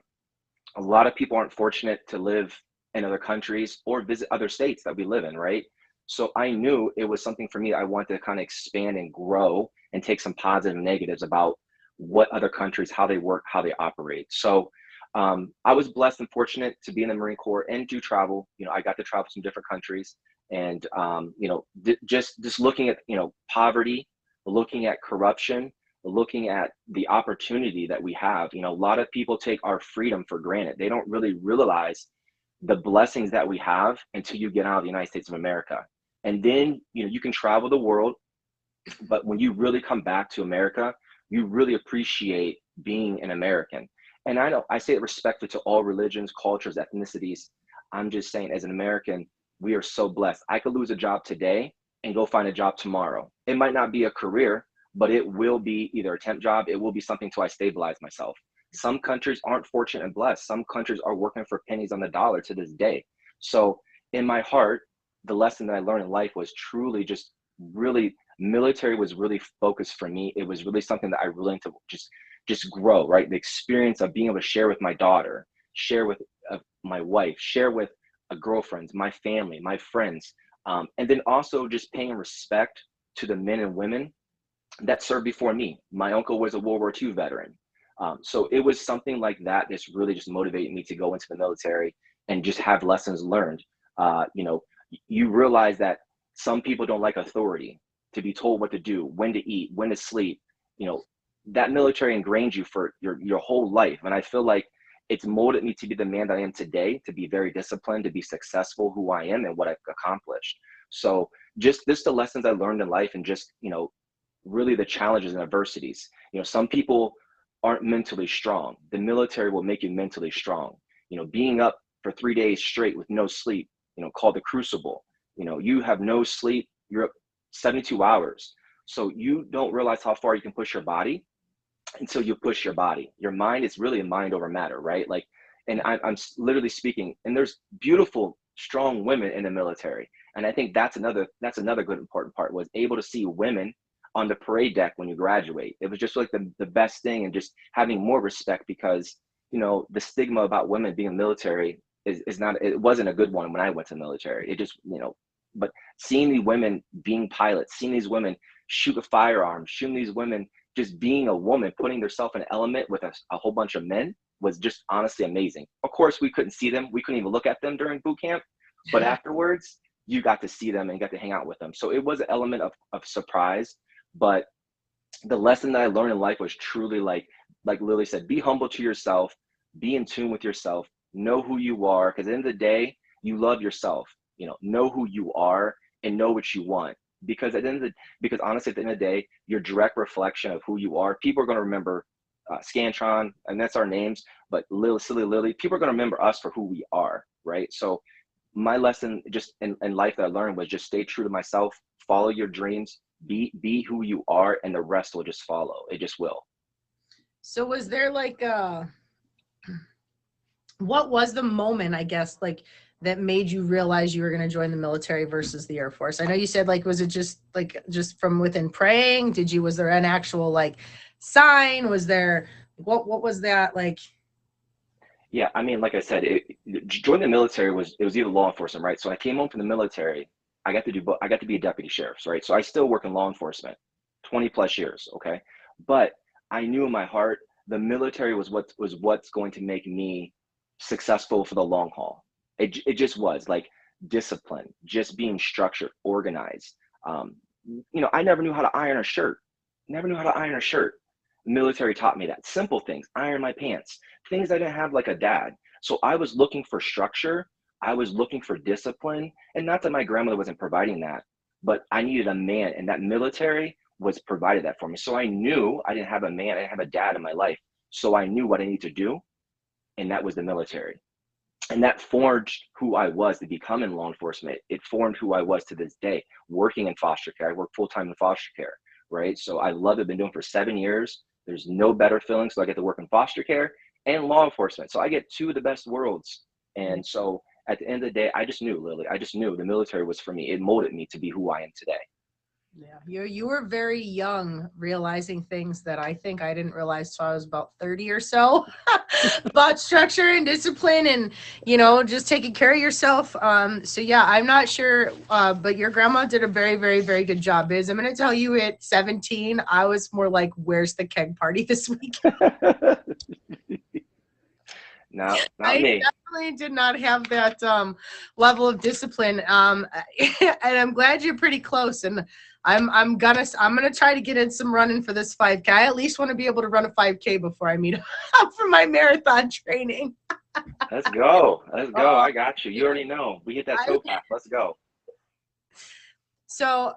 a lot of people aren't fortunate to live in other countries or visit other states that we live in, right? So I knew it was something for me. I wanted to kind of expand and grow and take some positive and negatives about what other countries, how they work, how they operate. So I was blessed and fortunate to be in the Marine Corps and do travel. You know, I got to travel to some different countries, and you know, just looking at, you know, poverty, looking at corruption, looking at the opportunity that we have. You know, a lot of people take our freedom for granted. They don't really realize the blessings that we have until you get out of the United States of America. And then, you know, you can travel the world, but when you really come back to America, you really appreciate being an American. And I know I say it respectfully to all religions, cultures, ethnicities. I'm just saying, as an American, we are so blessed. I could lose a job today and go find a job tomorrow. It might not be a career, but it will be either a temp job, it will be something till I stabilize myself. Some countries aren't fortunate and blessed. Some countries are working for pennies on the dollar to this day. So in my heart, the lesson that I learned in life was truly just really, military was really focused for me. It was really something that I really need to just grow, right? The experience of being able to share with my daughter, share with my wife, share with girlfriends, my family, my friends, and then also just paying respect to the men and women that served before me. My uncle was a World War II veteran. So it was something like that that's really just motivated me to go into the military and just have lessons learned. You know, you realize that some people don't like authority, to be told what to do, when to eat, when to sleep. You know, that military ingrained you for your whole life. And I feel like it's molded me to be the man that I am today, to be very disciplined, to be successful, who I am and what I've accomplished. So just this, the lessons I learned in life, and just, you know, really the challenges and adversities. You know, some people aren't mentally strong. The military will make you mentally strong. You know, being up for 3 days straight with no sleep, you know, called the crucible. You know, you have no sleep, you're up 72 hours. So you don't realize how far you can push your body until you push your body. Your mind is really a mind over matter, right? Like, and I'm literally speaking, and there's beautiful, strong women in the military. And I think that's another good important part, was able to see women on the parade deck when you graduate. It was just like the best thing, and just having more respect, because, you know, the stigma about women being military is not, it wasn't a good one when I went to the military. It just, you know, but seeing these women being pilots, seeing these women shoot a firearm, shooting these women, just being a woman, putting herself in an element with a whole bunch of men, was just honestly amazing. Of course, we couldn't see them. We couldn't even look at them during boot camp, but afterwards, you got to see them and got to hang out with them. So it was an element of surprise. But the lesson that I learned in life was truly, like Lily said, be humble to yourself, be in tune with yourself, know who you are, because at the end of the day, you love yourself. You know who you are and know what you want. Because at the end of the, because honestly, at the end of the day, your direct reflection of who you are, people are going to remember Scantron, and that's our names, but Silly Lily, people are going to remember us for who we are, right? So my lesson just in life that I learned was just stay true to myself, follow your dreams, be who you are, and the rest will just follow. It just will. So was there like what was the moment, I guess, like that made you realize you were going to join the military versus the Air Force? I know you said, like, was it just from within praying? Was there an actual like sign? Was there, what was that like? Yeah, I mean, like I said, joining the military it was either law enforcement, right? So I came home from the military. I got to be a deputy sheriff, right? So I still work in law enforcement, 20 plus years, okay? But I knew in my heart the military what's going to make me successful for the long haul. It just was like discipline, just being structured, organized. Um, you know, I never knew how to iron a shirt. Never knew how to iron a shirt. Military taught me that. Simple things, iron my pants, things I didn't have like a dad. So I was looking for structure, I was looking for discipline, and not that my grandmother wasn't providing that, but I needed a man, and that military was provided that for me. So I knew I didn't have a man, I didn't have a dad in my life. So I knew what I needed to do, and that was the military. And that forged who I was to become in law enforcement. It formed who I was to this day, working in foster care. I work full time in foster care, right? So I love it. Been doing it for 7 years. There's no better feeling. So I get to work in foster care and law enforcement. So I get two of the best worlds. And so at the end of the day, I just knew, Lily, I just knew the military was for me. It molded me to be who I am today. Yeah, you were very young, realizing things that I think I didn't realize till I was about 30 or so, about structure and discipline, and just taking care of yourself. So yeah, I'm not sure, but your grandma did a very, very, very good job. Because I'm going to tell you, at 17, I was more like, "Where's the keg party this week?" No, not I me. definitely did not have that level of discipline, and I'm glad you're pretty close. And I'm gonna try to get in some running for this 5K. I at least want to be able to run a 5K before I meet up for my marathon training. Let's go. Let's go. Oh, I got you. You already know. We hit that I, towpath. Let's go. so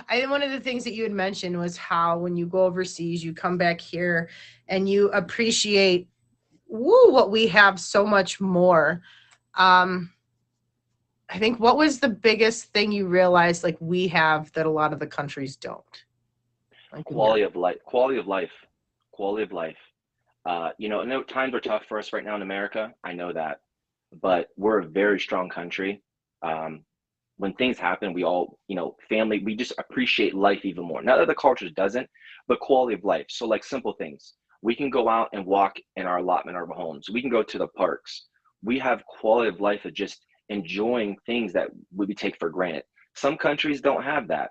one of the things that you had mentioned was how when you go overseas, you come back here and you appreciate what we have so much more. Um, I think, what was the biggest thing you realized like we have that a lot of the countries don't? Like in your Quality of life. Quality of life. Quality of life. I know times are tough for us right now in America. I know that, but we're a very strong country. Um, when things happen, we all, family, we just appreciate life even more. Not that the culture doesn't, but quality of life. So like simple things. We can go out and walk in our allotment, our homes. We can go to the parks. We have quality of life of just enjoying things that we take for granted. Some countries don't have that.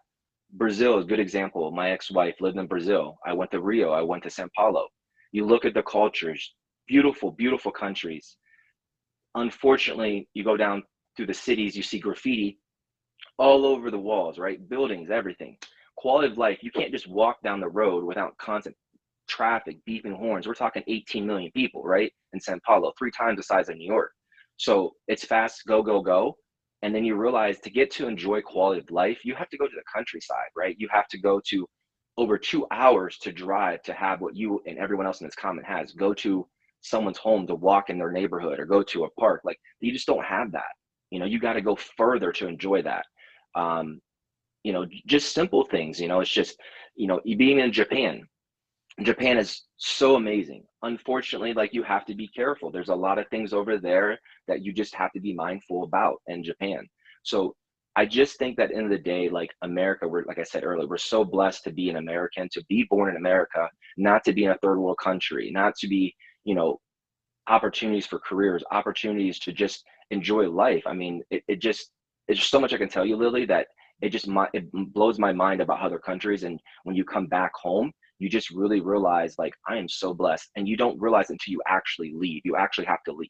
Brazil is a good example. My ex-wife lived in Brazil. I went to Rio. I went to Sao Paulo. You look at the cultures, beautiful, beautiful countries. Unfortunately, you go down through the cities, you see graffiti all over the walls, right? Buildings, everything. Quality of life, you can't just walk down the road without constant traffic, beeping horns. We're talking 18 million people, right? In Sao Paulo, 3 times the size of New York. So it's fast, go, go, go. And then you realize to get to enjoy quality of life, you have to go to the countryside, right? You have to go to over 2 hours to drive to have what you and everyone else in this comment has. Go to someone's home to walk in their neighborhood or go to a park. Like you just don't have that. You got to go further to enjoy that. Just simple things, it's just, being in Japan. Japan is so amazing. Unfortunately, like you have to be careful. There's a lot of things over there that you just have to be mindful about in Japan. So I just think that at the end of the day, like America, we're, like I said earlier, we're so blessed to be an American, to be born in America, not to be in a third world country, not to be, opportunities for careers, opportunities to just enjoy life. I mean, it's just so much I can tell you, Lily, that it blows my mind about other countries. And when you come back home, you just really realize like I am so blessed, and you don't realize until you actually leave. You actually have to leave,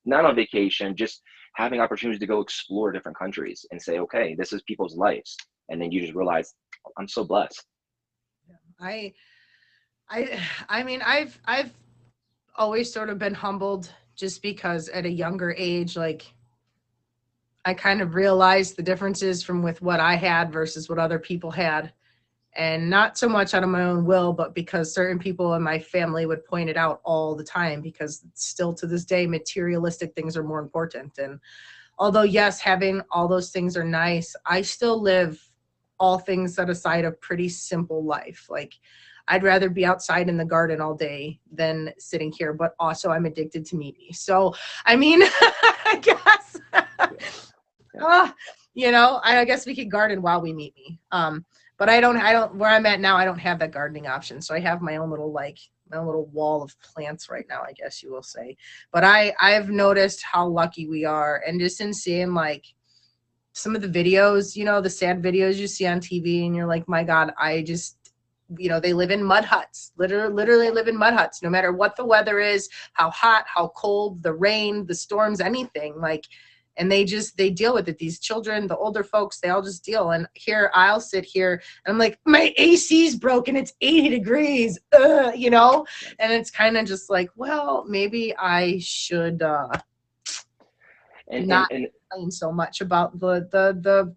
not on vacation, just having opportunities to go explore different countries and say, okay, this is people's lives. And then you just realize I'm so blessed. I I mean, I've always sort of been humbled just because at a younger age, like I kind of realized the differences from with what I had versus what other people had. And not so much out of my own will, but because certain people in my family would point it out all the time, because still to this day, materialistic things are more important. And although, yes, having all those things are nice, I still live, all things set aside, a pretty simple life. Like I'd rather be outside in the garden all day than sitting here, but also I'm addicted to meat. So, I mean, I guess, I guess we could garden while we meet me. But I don't, where I'm at now, I don't have that gardening option. So I have my own little, my own little wall of plants right now, I guess you will say. But I've noticed how lucky we are. And just in seeing like some of the videos, the sad videos you see on TV, and you're like, my God, I just, they live in mud huts, literally live in mud huts, no matter what the weather is, how hot, how cold, the rain, the storms, anything, like, and they deal with it. These children, the older folks, they all just deal. And here I'll sit here and I'm like, my AC's broken. It's 80 degrees, and it's kind of just like, well, maybe I should, not And complain so much about the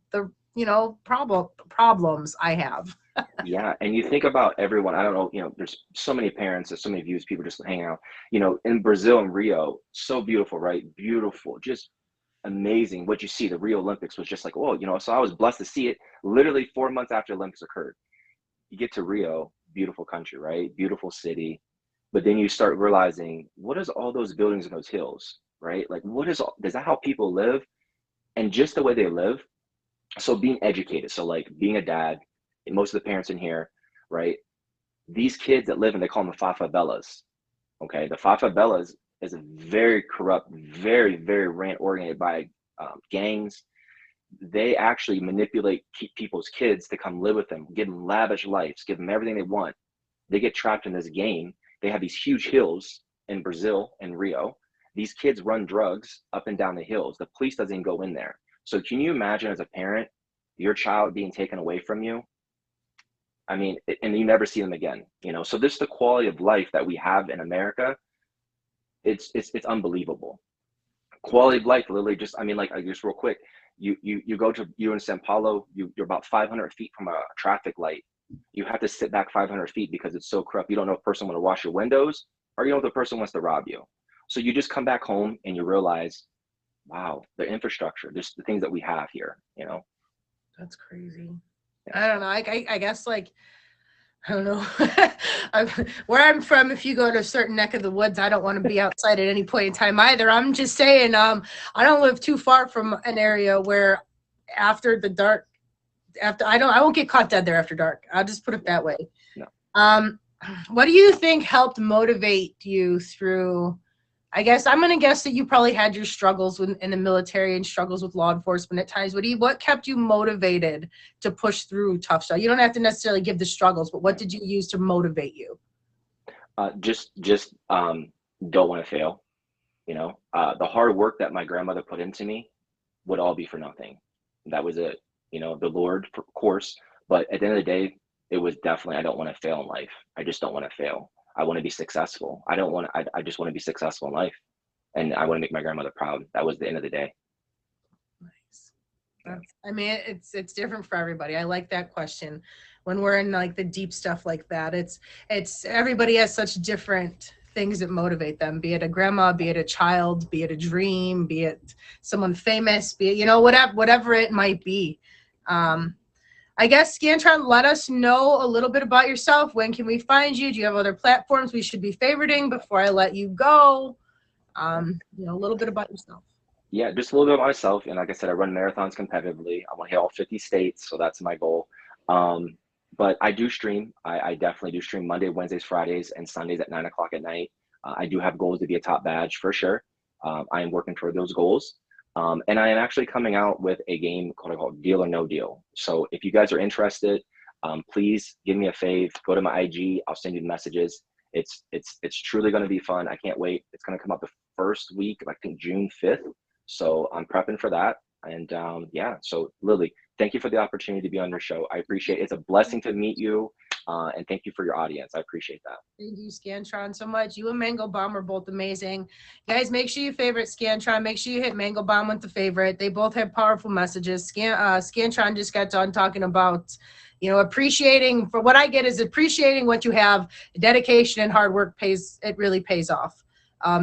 problems I have. yeah, and you think about everyone. I don't know, there's so many parents, there's so many views, people just hanging out. In Brazil and Rio, so beautiful, right? Beautiful, just amazing. What you see, the Rio Olympics was just like, oh, so I was blessed to see it literally 4 months after the Olympics occurred. You get to Rio, beautiful country, right? Beautiful city. But then you start realizing, what is all those buildings in those hills, right? Like, is that how people live? And just the way they live. So being educated, so like being a dad, and most of the parents in here, right? These kids that live in, they call them the favelas. Okay, the favelas is a very corrupt, very, very ran organized by gangs. They actually manipulate people's kids to come live with them, give them lavish lives, give them everything they want. They get trapped in this game. They have these huge hills in Brazil and Rio. These kids run drugs up and down the hills. The police doesn't even go in there. So can you imagine, as a parent, your child being taken away from you? I mean, and you never see them again. So this is the quality of life that we have in America. It's unbelievable. Quality of life, Lily. Just, I mean, like, just real quick, you go to, you're in Sao Paulo, you're about 500 feet from a traffic light. You have to sit back 500 feet because it's so corrupt. You don't know if a person wants to wash your windows, or you know if the person wants to rob you. So you just come back home and you realize, wow, the infrastructure, just the things that we have here. That's crazy. Yeah. I don't know. I guess, like, I don't know. Where I'm from, if you go to a certain neck of the woods, I don't want to be outside at any point in time either. I'm just saying, I don't live too far from an area where after the dark, I won't get caught dead there after dark. I'll just put it that way. No. What do you think helped motivate you through? I guess I'm going to guess that you probably had your struggles in the military and struggles with law enforcement at times. What kept you motivated to push through tough stuff? You don't have to necessarily give the struggles, but what did you use to motivate you? Just don't want to fail. The hard work that my grandmother put into me would all be for nothing. That was it. The Lord, of course, but at the end of the day, it was definitely, I don't want to fail in life. I just don't want to fail. I want to be successful. I just want to be successful in life. And I want to make my grandmother proud. That was the end of the day. Nice. I mean, it's different for everybody. I like that question. When we're in like the deep stuff like that, it's everybody has such different things that motivate them, be it a grandma, be it a child, be it a dream, be it someone famous, be it, whatever it might be. I guess, Scantron, let us know a little bit about yourself. When can we find you? Do you have other platforms we should be favoriting before I let you go? A little bit about yourself. Yeah, just a little bit about myself. And like I said, I run marathons competitively. I want to hit all 50 states, so that's my goal. But I do stream. I definitely do stream Monday, Wednesdays, Fridays, and Sundays at 9 o'clock at night. I do have goals to be a top badge for sure. I am working toward those goals. And I am actually coming out with a game called Deal or No Deal. So if you guys are interested, please give me a fave. Go to my IG. I'll send you the messages. It's truly going to be fun. I can't wait. It's going to come out the first week of, I think, June 5th. So I'm prepping for that. And yeah, so Lily, thank you for the opportunity to be on your show. I appreciate it. It's a blessing to meet you. And thank you for your audience. I appreciate that. Thank you, Scantron, so much. You and Mango Bomb are both amazing. Guys, make sure you favorite Scantron. Make sure you hit Mango Bomb with the favorite. They both have powerful messages. Scantron just got done talking about, appreciating, for what I get is appreciating what you have. Dedication and hard work really pays off,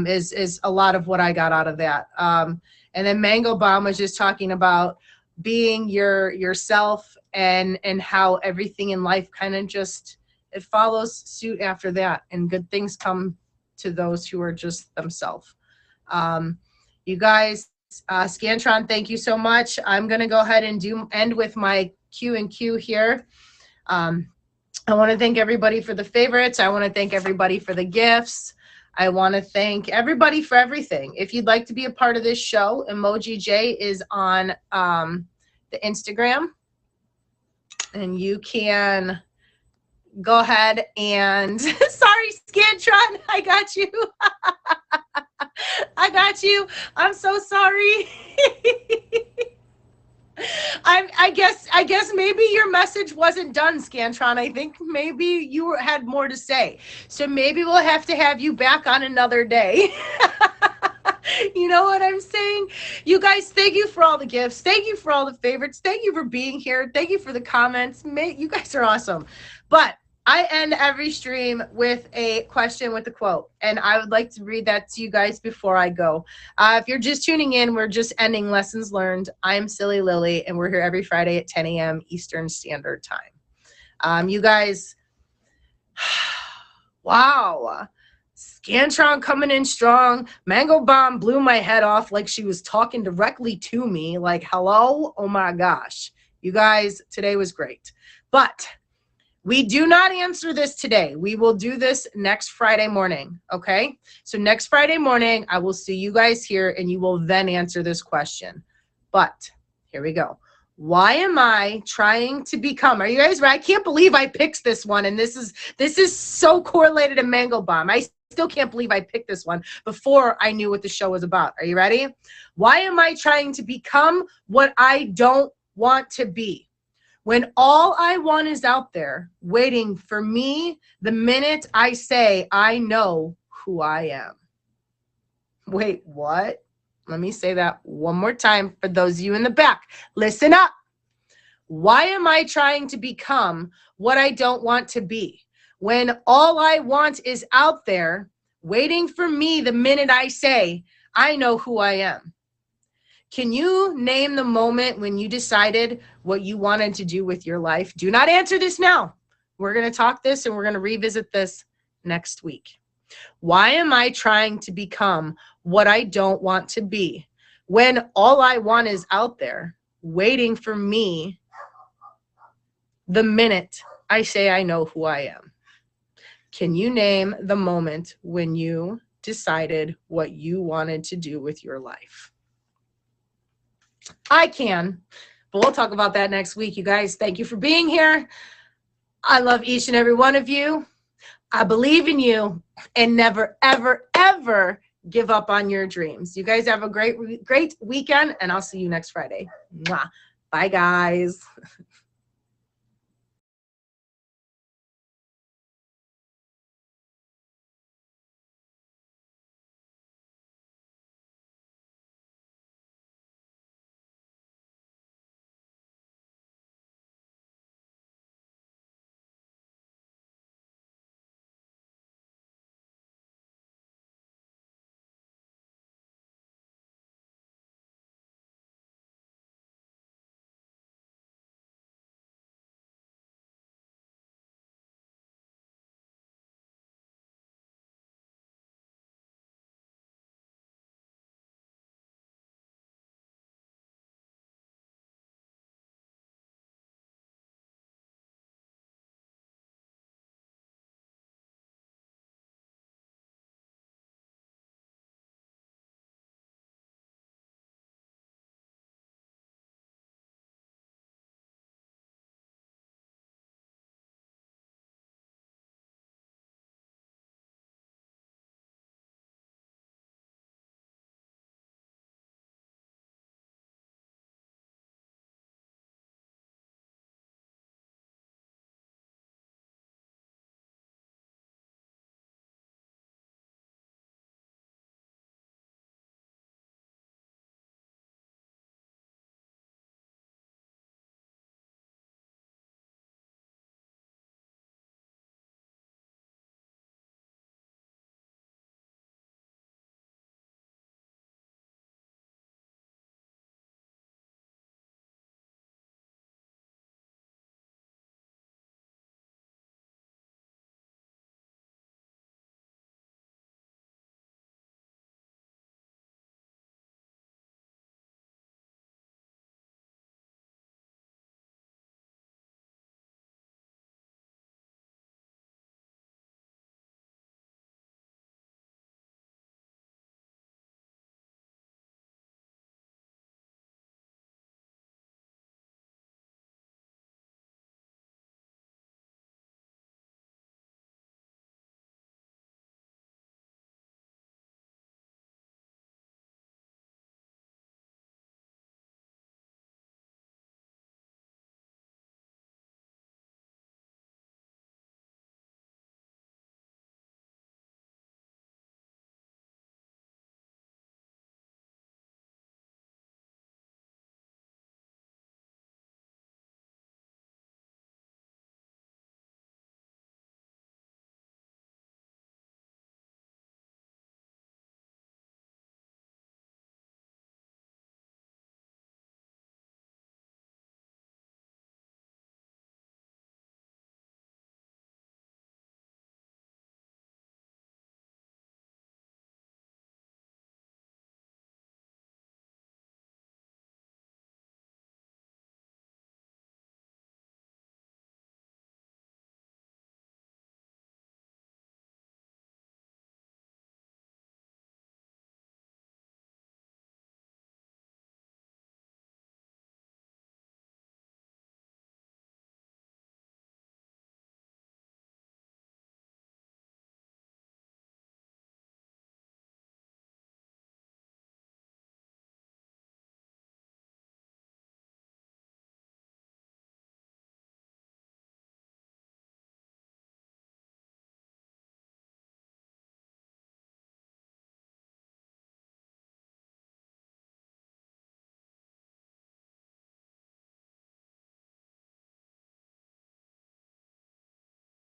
is a lot of what I got out of that. And then Mango Bomb was just talking about being yourself and how everything in life kind of just, it follows suit after that, and good things come to those who are just themselves. You guys, Scantron, thank you so much. I'm going to go ahead and end with my Q&Q here. I want to thank everybody for the favorites. I want to thank everybody for the gifts. I want to thank everybody for everything. If you'd like to be a part of this show, Emoji J is on the Instagram, and you can go ahead and sorry, Scantron, I got you. I got you. I'm so sorry. I guess maybe your message wasn't done, Scantron. I think maybe you had more to say. So maybe we'll have to have you back on another day. You know what I'm saying? You guys, thank you for all the gifts. Thank you for all the favorites. Thank you for being here. Thank you for the comments. You guys are awesome. But I end every stream with a question with a quote, and I would like to read that to you guys before I go. If you're just tuning in, we're just ending lessons learned. I'm Silly Lily, and we're here every Friday at 10 a.m. Eastern Standard Time. You guys, wow. Scantron coming in strong. Mango Bomb blew my head off like she was talking directly to me. Like, hello? Oh my gosh. You guys, today was great. But we do not answer this today. We will do this next Friday morning, okay? So next Friday morning, I will see you guys here, and you will then answer this question. But here we go. Why am I trying to become? Are you guys ready? I can't believe I picked this one, and this is so correlated to Mango Bomb. I still can't believe I picked this one before I knew what the show was about. Are you ready? Why am I trying to become what I don't want to be? When all I want is out there waiting for me the minute I say I know who I am. Wait, what? Let me say that one more time for those of you in the back. Listen up. Why am I trying to become what I don't want to be? When all I want is out there waiting for me the minute I say I know who I am. Can you name the moment when you decided what you wanted to do with your life? Do not answer this now. We're going to talk this and we're going to revisit this next week. Why am I trying to become what I don't want to be when all I want is out there waiting for me the minute I say I know who I am? Can you name the moment when you decided what you wanted to do with your life? I can, but we'll talk about that next week. You guys, thank you for being here. I love each and every one of you. I believe in you, and never, ever, ever give up on your dreams. You guys have a great weekend, and I'll see you next Friday. Mwah. Bye, guys.